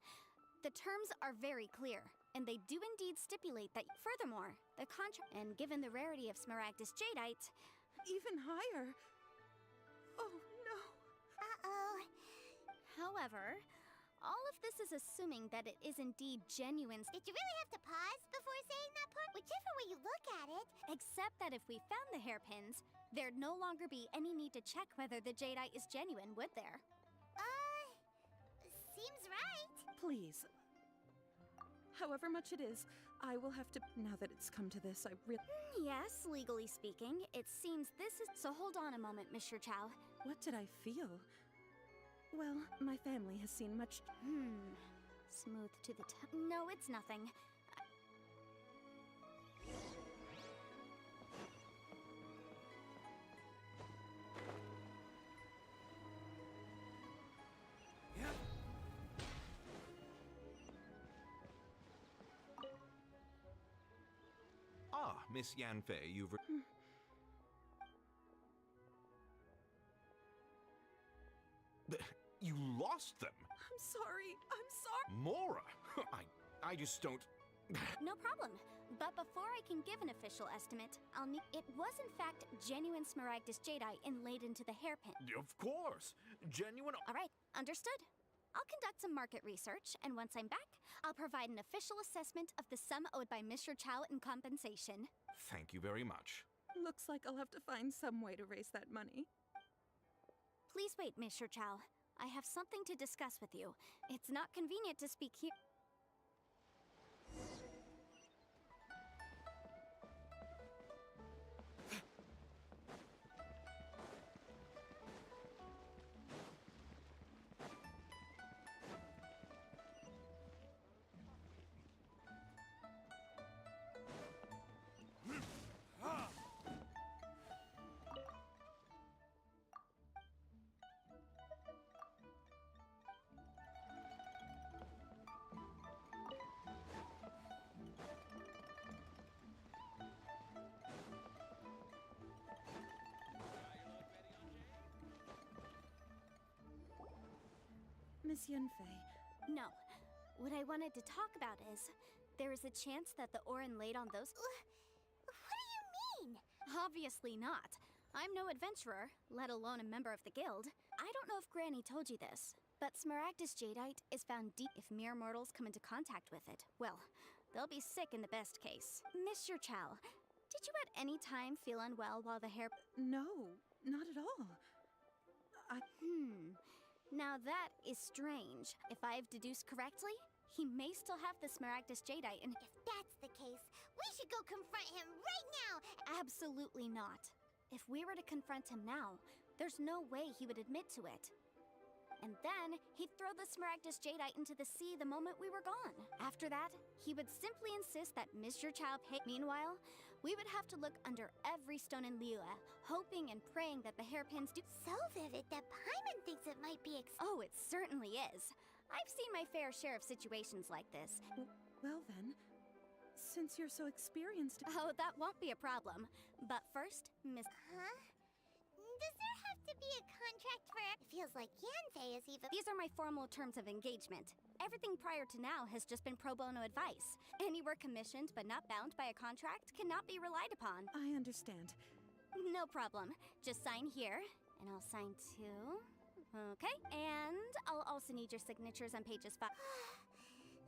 The terms are very clear, and they do indeed stipulate that... Furthermore, the contract... And given the rarity of Smaragdus Jadeite... Even higher. Oh, no. Uh-oh. However... all of this is assuming that it is indeed genuine. Did you really have to pause before saying that part? Whichever way you look at it. Except that if we found the hairpins, there'd no longer be any need to check whether the jadeite is genuine, would there? Seems right. Please. However much it is, I will have to... Now that it's come to this, I really... Yes, legally speaking, it seems this is... So hold on a moment, Mr. Chow. What did I feel? Well, my family has seen much... Smooth to the No, it's nothing. Ah, Miss Yanfei, you've... You lost them? I'm sorry. I'm sorry. Mora! I just don't... No problem. But before I can give an official estimate, I'll need... It was in fact genuine Smaragdus Jadeite inlaid into the hairpin. Of course! Genuine... Alright, understood. I'll conduct some market research, and once I'm back, I'll provide an official assessment of the sum owed by Mr. Chow in compensation. Thank you very much. Looks like I'll have to find some way to raise that money. Please wait, Mr. Chow. I have something to discuss with you. It's not convenient to speak here. Miss Yanfei. No. What I wanted to talk about is, there is a chance that the Orin laid on those... What do you mean? Obviously not. I'm no adventurer, let alone a member of the guild. I don't know if Granny told you this, but Smaragdus Jadeite is found deep. If mere mortals come into contact with it, well, they'll be sick in the best case. Mr. Chow, did you at any time feel unwell while the hair... No, not at all. Now that is strange. If I've deduced correctly, he may still have the Smaragdus Jadeite, and if that's the case, we should go confront him right now! Absolutely not. If we were to confront him now, there's no way he would admit to it. And then, he'd throw the Smaragdus Jadeite into the sea the moment we were gone. After that, he would simply insist that Mr. Chow pay. Meanwhile, we would have to look under every stone in Liyue, hoping and praying that the hairpins do— So vivid that Paimon thinks it might be Oh, it certainly is. I've seen my fair share of situations like this. Well then, since you're so experienced... Oh, that won't be a problem. But first, Miss... Huh? Does there have to be a contract for... It feels like Yanfei is even... These are my formal terms of engagement. Everything prior to now has just been pro bono advice. Any work commissioned but not bound by a contract cannot be relied upon. I understand. No problem. Just sign here, and I'll sign too. Okay, and I'll also need your signatures on pages 5.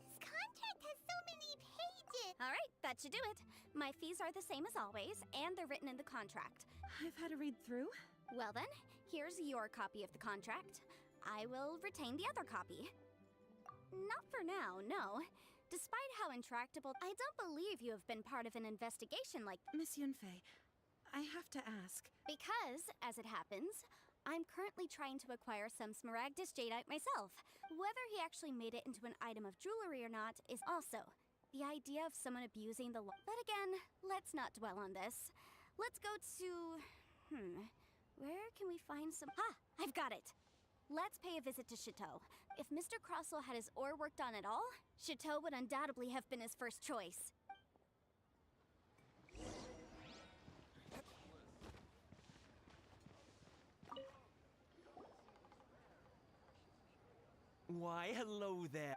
This contract has so many pages! Alright, that should do it. My fees are the same as always, and they're written in the contract. I've had to read through. Well then, here's your copy of the contract. I will retain the other copy. Not for now, no. Despite how intractable, I don't believe you have been part of an investigation like Miss Yunfei, I have to ask. Because, as it happens, I'm currently trying to acquire some Smaragdus jadeite myself. Whether he actually made it into an item of jewelry or not is also the idea of someone abusing the law. But again, let's not dwell on this. Let's go to... where can we find some... Ah! I've got it! Let's pay a visit to Chateau. If Mr. Crossell had his ore worked on at all, Chateau would undoubtedly have been his first choice. Why, hello there.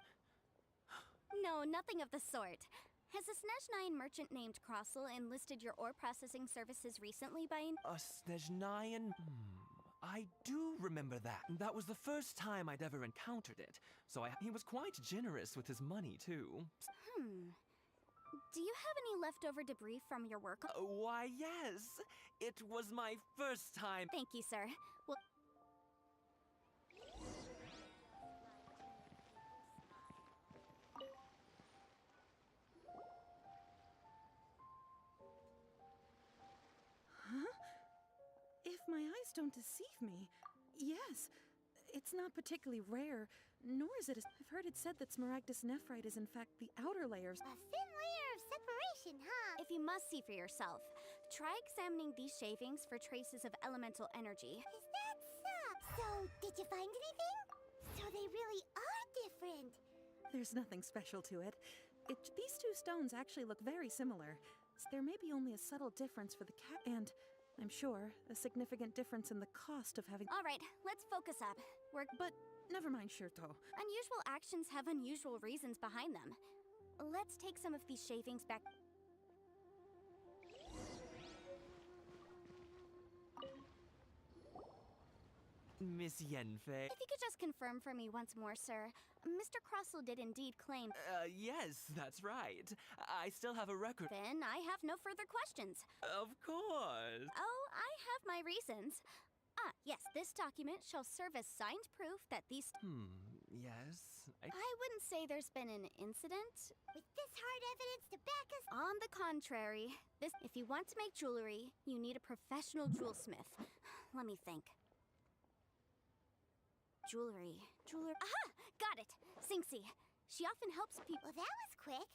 No, nothing of the sort. Has a Snezhnyan merchant named Crossell enlisted your ore processing services recently by... A Snezhnyan? I do remember that. That was the first time I'd ever encountered it. So he was quite generous with his money, too. Do you have any leftover debris from your work? Why, yes. It was my first time. Thank you, sir. Well... Huh? If my eyes don't deceive me, yes. It's not particularly rare, nor is it I've heard it said that Smaragdus nephrite is in fact the outer layers. A thin layer of separation, huh? If you must see for yourself, try examining these shavings for traces of elemental energy. Is that so? So, did you find anything? So they really are different. There's nothing special to it. These two stones actually look very similar. There may be only a subtle difference for the cat, and I'm sure a significant difference in the cost of having... All right, let's focus up. But never mind, Shirto. Unusual actions have unusual reasons behind them. Let's take some of these shavings back. Miss Yenfei. If you could just confirm for me once more, sir. Mr. Crossell did indeed claim... Yes, that's right. I still have a record. Then I have no further questions. Of course. Oh, I have my reasons. Ah, yes, this document shall serve as signed proof that these... Yes? I wouldn't say there's been an incident. With this hard evidence to back us... On the contrary, if you want to make jewelry, you need a professional jewelsmith. Let me think. Jewelry. Aha! Got it! Singxi. She often helps people... Well, that was quick.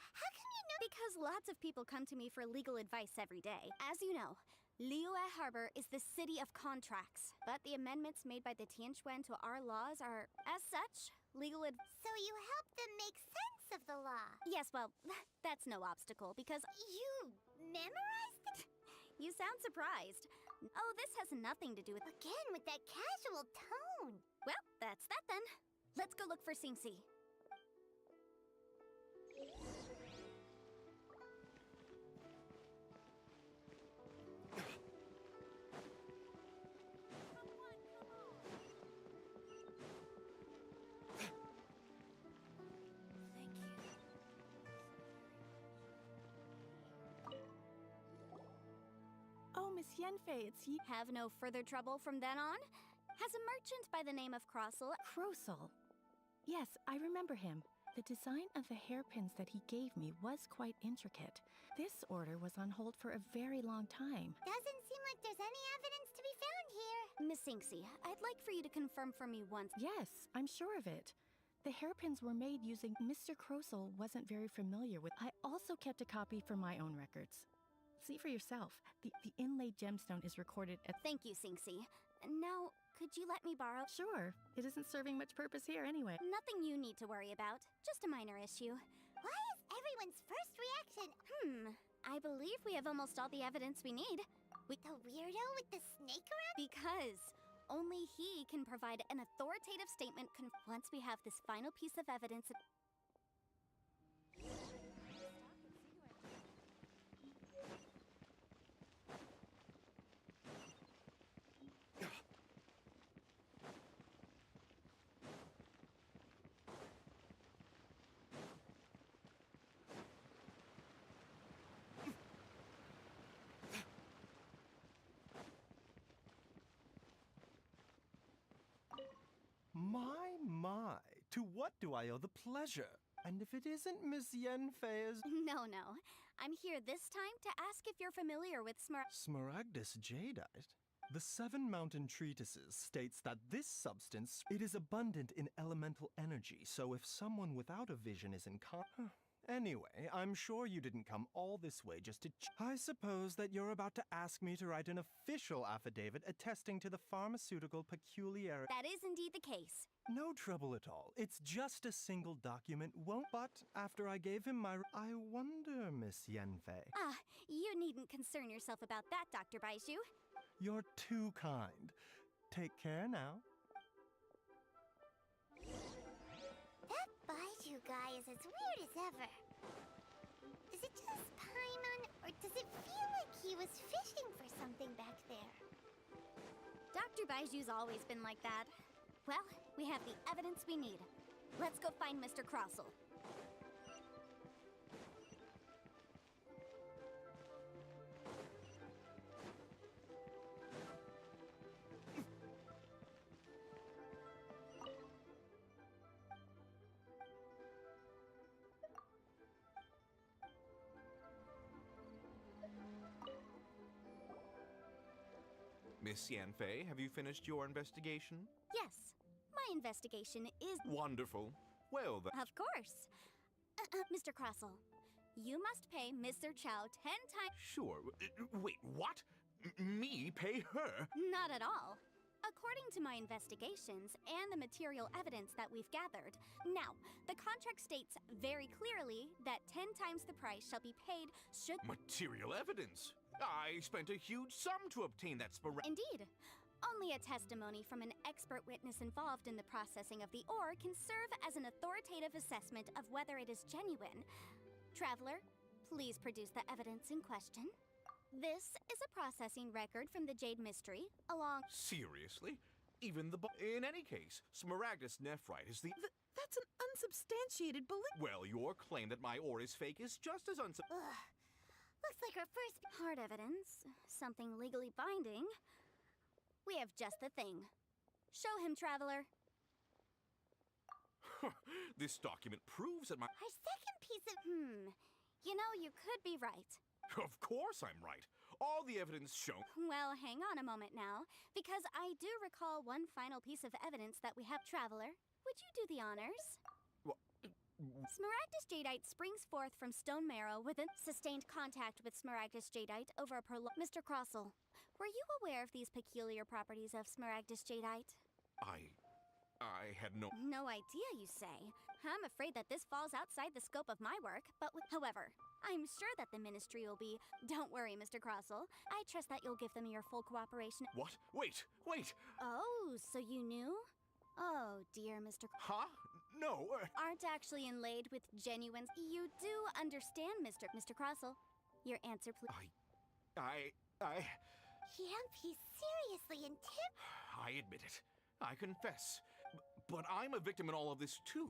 How come you know... Because lots of people come to me for legal advice every day. As you know, Liyue Harbor is the city of contracts. But the amendments made by the Tianquan to our laws are, as such, legal advice. So you help them make sense of the law? Yes, well, that's no obstacle, because... You memorized it? You sound surprised. Oh, this has nothing to do with... Again, with that casual tone. Well, that's that then. Let's go look for Singxi. Oh, Miss Yenfei, it's you. Have no further trouble from then on? Has a merchant by the name of Crossell... Crossell? Yes, I remember him. The design of the hairpins that he gave me was quite intricate. This order was on hold for a very long time. Doesn't seem like there's any evidence to be found here. Miss Singxi, I'd like for you to confirm for me once... Yes, I'm sure of it. The hairpins were made using... Mr. Crossell wasn't very familiar with... I also kept a copy for my own records. See for yourself. The inlaid gemstone is recorded at... Thank you, Singxi. Now, could you let me borrow... Sure. It isn't serving much purpose here anyway. Nothing you need to worry about. Just a minor issue. Why is everyone's first reaction... I believe we have almost all the evidence we need. The weirdo with the snake around? Because only he can provide an authoritative statement once we have this final piece of evidence... My, to what do I owe the pleasure? And if it isn't Miss Yenfei's... No. I'm here this time to ask if you're familiar with Smaragdus jadeite? The Seven Mountain Treatises states that this substance, it is abundant in elemental energy, so if someone without a vision is in Anyway, I'm sure you didn't come all this way just to I suppose that you're about to ask me to write an official affidavit attesting to the pharmaceutical peculiarity. That is indeed the case. No trouble at all. It's just a single document, But after I gave him my... I wonder, Miss Yenfei. You needn't concern yourself about that, Dr. Baizhu. You're too kind. Take care now. That Baizhu guy is as weird as ever. Is it just Paimon, or does it feel like he was fishing for something back there? Dr. Baiju's always been like that. Well, we have the evidence we need. Let's go find Mr. Crossell. Miss Yanfei, have you finished your investigation? Yes, my investigation is... Wonderful. Well then... Of course. Mr. Crossell, you must pay Mr. Chow 10 times... Sure. Wait, what? Me pay her? Not at all. According to my investigations and the material evidence that we've gathered, now, the contract states very clearly that 10 times the price shall be paid should... Material evidence? I spent a huge sum to obtain that Indeed. Only a testimony from an expert witness involved in the processing of the ore can serve as an authoritative assessment of whether it is genuine. Traveler, please produce the evidence in question. This is a processing record from the Jade Mystery, along... Seriously? Even the... In any case, Smaragdus nephrite is the... That's an unsubstantiated belief. Well, your claim that my ore is fake is just as Looks like our first hard evidence. Something legally binding. We have just the thing. Show him, Traveler. This document proves that my... Our second piece of... You know, you could be right. Of course I'm right. All the evidence shown... Well, hang on a moment now, because I do recall one final piece of evidence that we have. Traveler, would you do the honors? Smaragdus jadeite springs forth from stone marrow with a sustained contact with Smaragdus jadeite over a Mr. Crossell, were you aware of these peculiar properties of Smaragdus jadeite? I had no... No idea, you say? I'm afraid that this falls outside the scope of my work, but however, I'm sure that the Ministry will be... Don't worry, Mr. Crossell. I trust that you'll give them your full cooperation. What? Wait! Oh, so you knew? Oh, dear, Mr. Huh? No. Aren't actually inlaid with genuine... You do understand, Mr. Crossell. Your answer, please. He's seriously I admit it. I confess. But I'm a victim in all of this, too.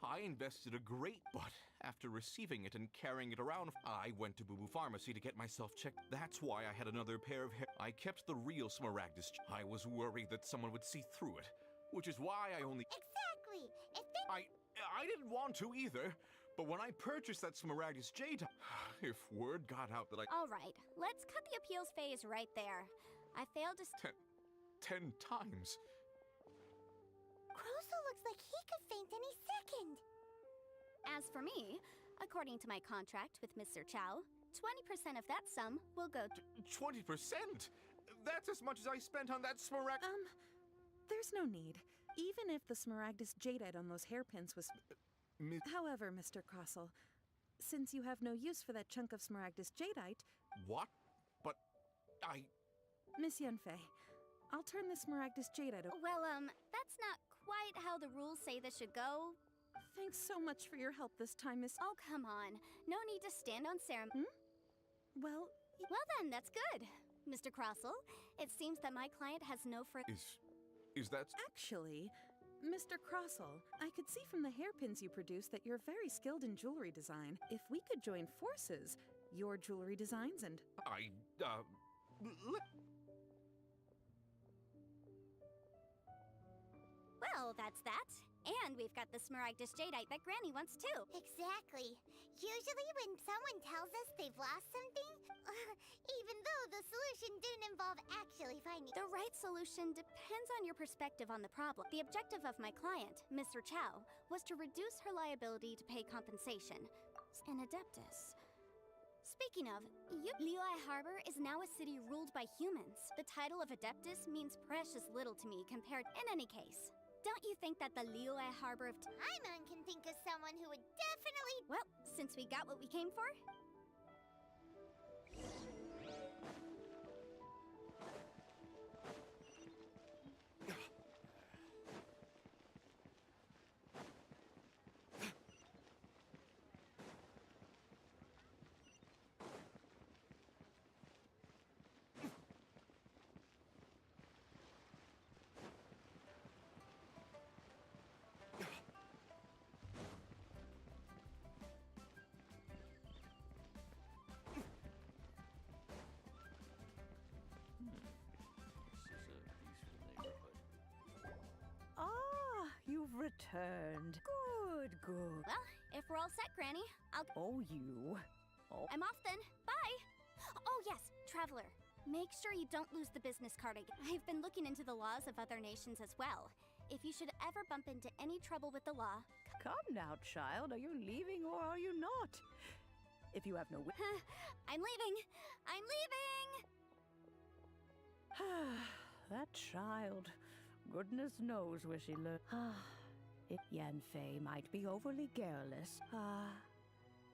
I invested a great but after receiving it and carrying it around, I went to Boo Boo Pharmacy to get myself checked. That's why I had another pair of hair. I kept the real Smaragdus. I was worried that someone would see through it, which is why I only... Exactly! If they... I didn't want to either, but when I purchased that Smaragdus jade, if word got out that All right, let's cut the appeals phase right there. I failed to... 10 times. Crossell looks like he could faint any second. As for me, according to my contract with Mr. Chow, 20% of that sum will go to... 20%? That's as much as I spent on that There's no need. Even if the Smaragdus jadeite on those hairpins was... However, Mr. Crossell, since you have no use for that chunk of Smaragdus jadeite... What? But Miss Yenfei, I'll turn the Smaragdus jadeite... Well, that's not quite how the rules say this should go. Thanks so much for your help this time, Miss... Oh, come on. No need to stand on ceremony. Well then, that's good. Mr. Crossell, it seems that my client has no Is that... Actually, Mr. Crossell, I could see from the hairpins you produce that you're very skilled in jewelry design. If we could join forces, your jewelry designs and... Well, that's that. And we've got the Smaragdus Jadeite that Granny wants too. Exactly. Usually when someone tells us they've lost something, even though the solution didn't involve actually finding... The right solution depends on your perspective on the problem. The objective of my client, Mr. Chow, was to reduce her liability to pay compensation. An Adeptus. Speaking of, Liyue Harbor is now a city ruled by humans. The title of Adeptus means precious little to me compared... In any case, don't you think that the Liyue Harbor of... Paimon can think of someone who would definitely... Well, since we got what we came for... You've returned. Good, good. Well, if we're all set, Granny, I'll... Oh, you. Oh. I'm off then. Bye! Oh, yes, Traveler. Make sure you don't lose the business card again. I've been looking into the laws of other nations as well. If you should ever bump into any trouble with the law... Come now, child. Are you leaving or are you not? If you have no... I'm leaving! I'm leaving! That child... Goodness knows where she learned. Yanfei might be overly garrulous.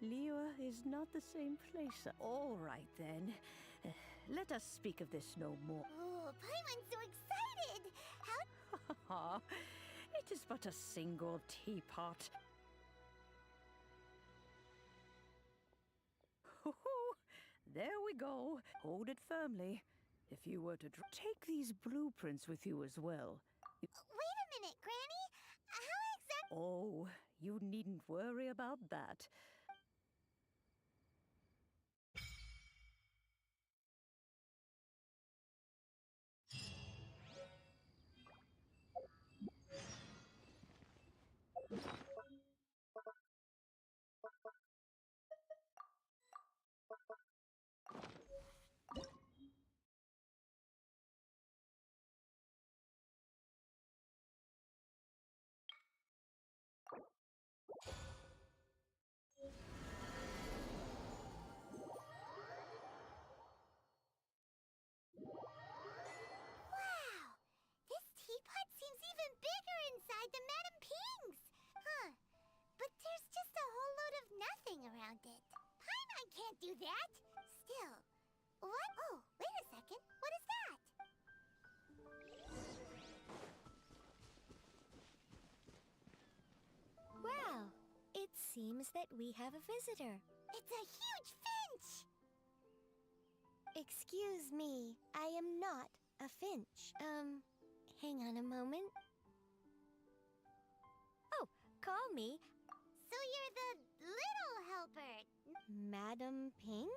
Liyue is not the same place. All right, then. Let us speak of this no more. Oh, Paimon's so excited! How... It is but a single teapot. There we go. Hold it firmly. If you were to take these blueprints with you as well. Wait a minute, Granny! How exactly... Oh, you needn't worry about that. Paimon can't do that! Still, what? Oh, wait a second. What is that? Well, it seems that we have a visitor. It's a huge finch! Excuse me, I am not a finch. Hang on a moment. Oh, call me. So you're the little helper. Madam Ping?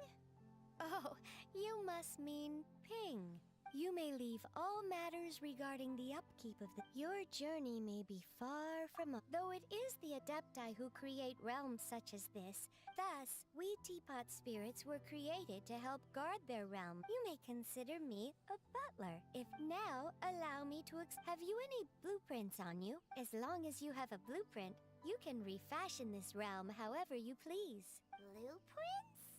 Oh, you must mean Ping. You may leave all matters regarding the upkeep of Your journey may be far from... Though it is the Adepti who create realms such as this, thus, we teapot spirits were created to help guard their realm. You may consider me a butler. If now, allow me to Have you any blueprints on you? As long as you have a blueprint, you can refashion this realm however you please. Blueprints?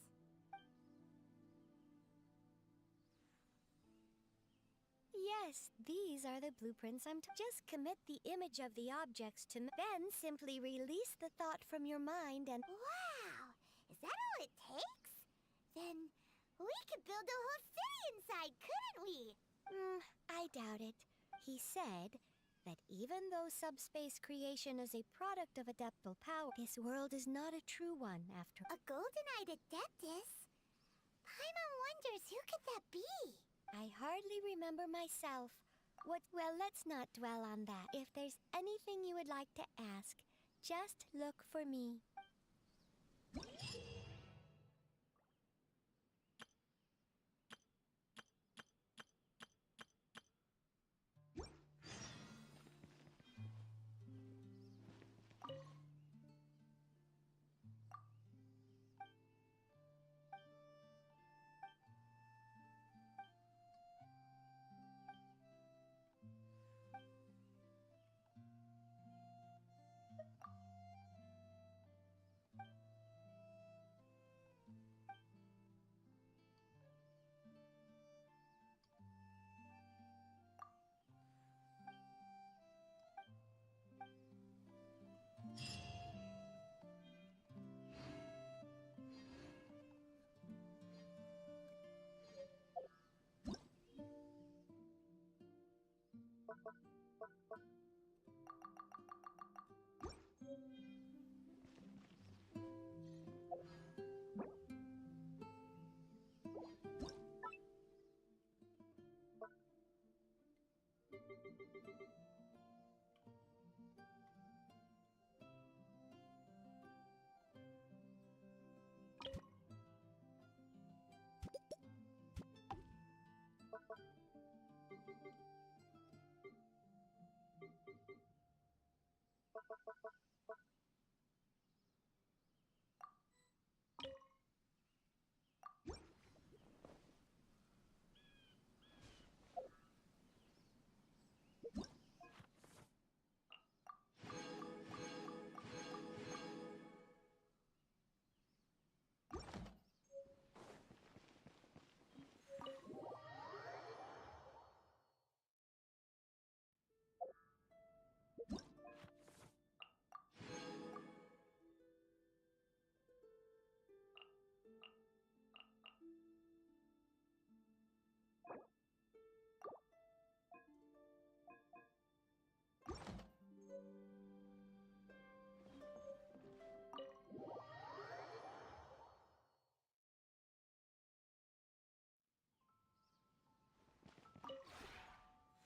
Yes, these are the blueprints Just commit the image of the objects to Then simply release the thought from your mind and... Wow! Is that all it takes? Then we could build a whole city inside, couldn't we? I doubt it. He said that even though subspace creation is a product of adeptal power, this world is not a true one after... A golden-eyed Adeptus? Paimon wonders who could that be? I hardly remember myself. Well, let's not dwell on that. If there's anything you would like to ask, just look for me.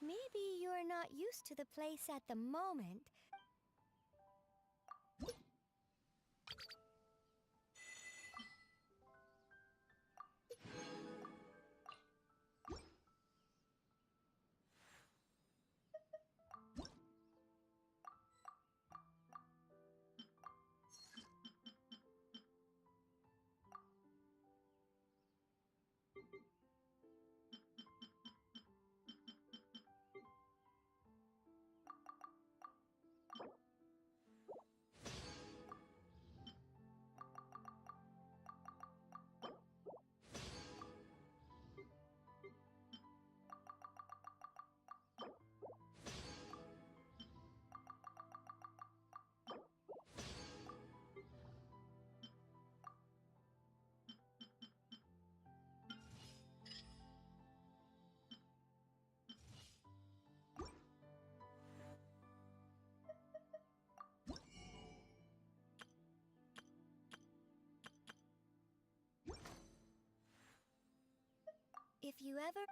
Maybe you're not used to the place at the moment. If you ever...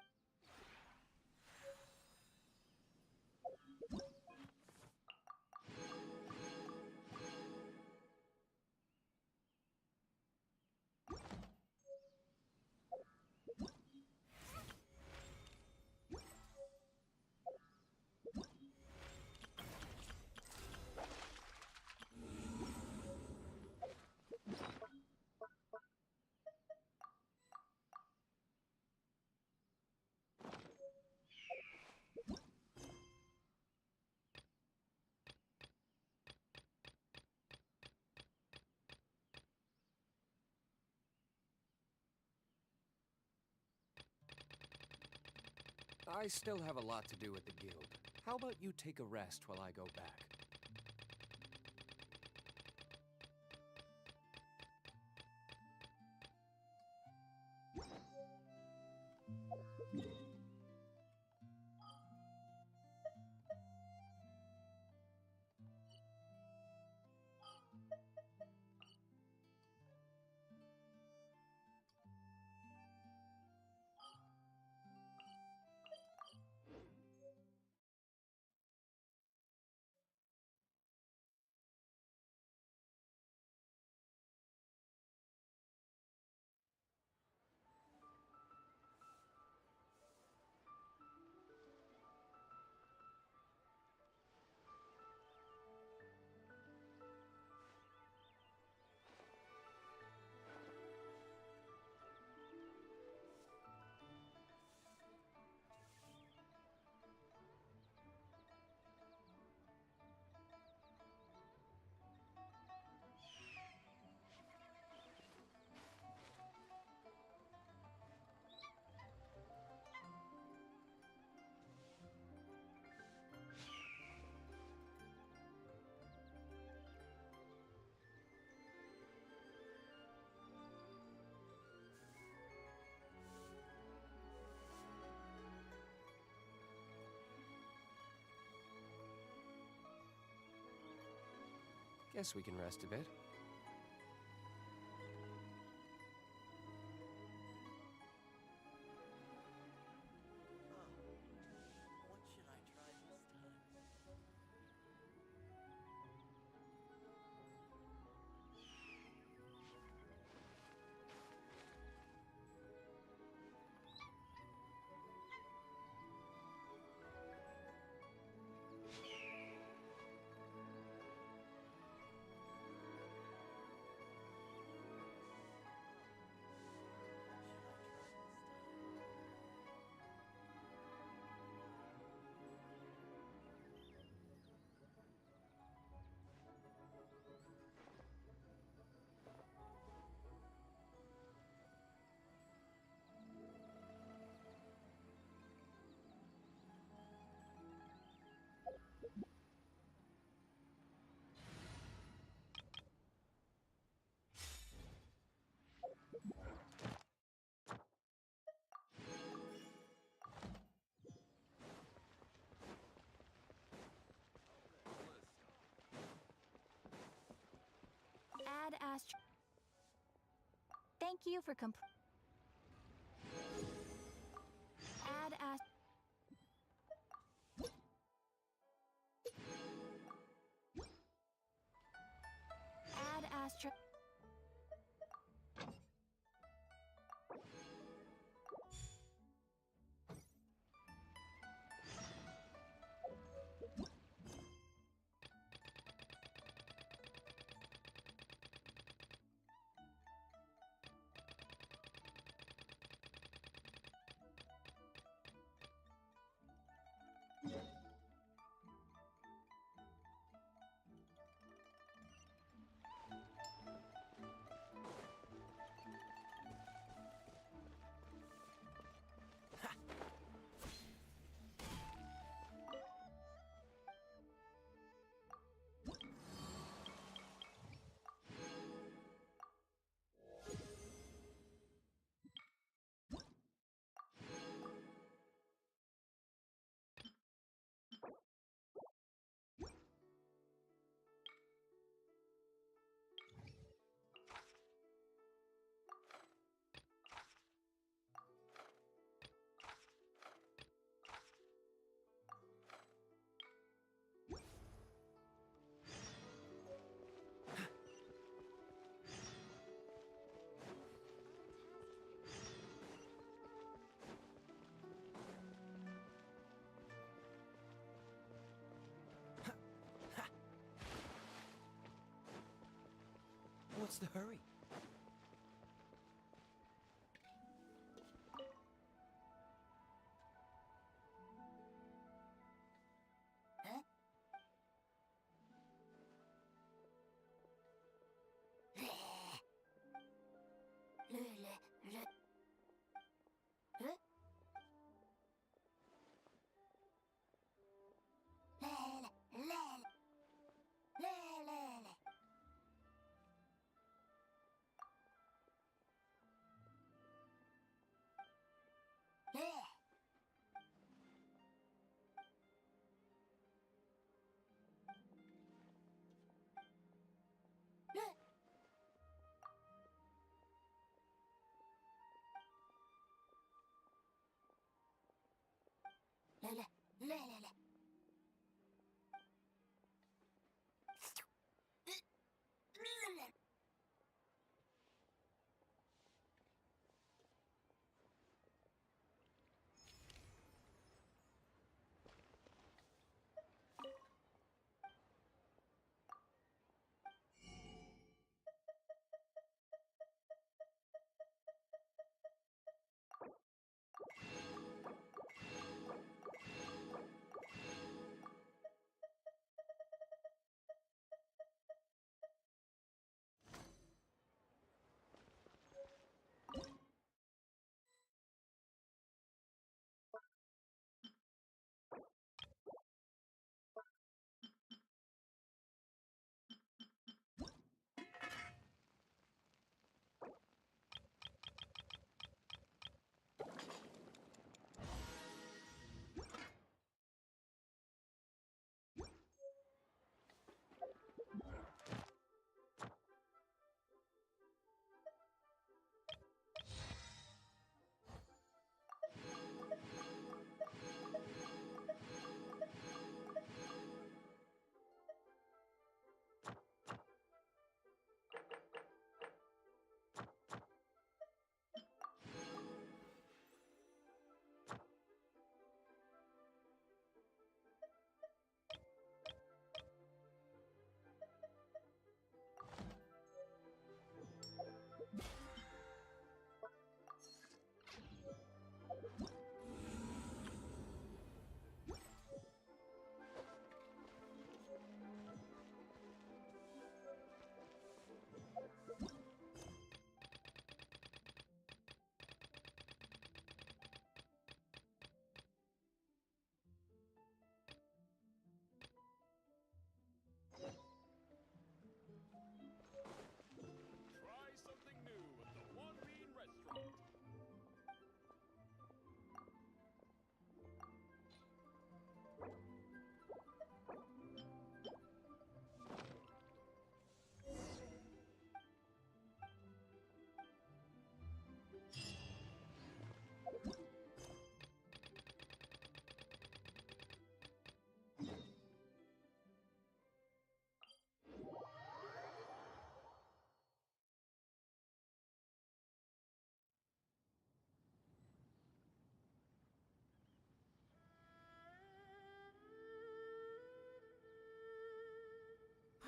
I still have a lot to do at the guild. How about you take a rest while I go back? Guess we can rest a bit. Add Astro. Thank you for Add Astro. Add Astro. What's the hurry?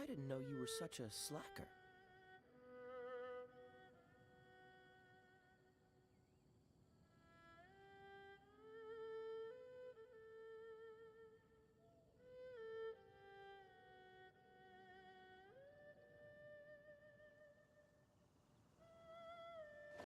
didn't know you were such a slacker.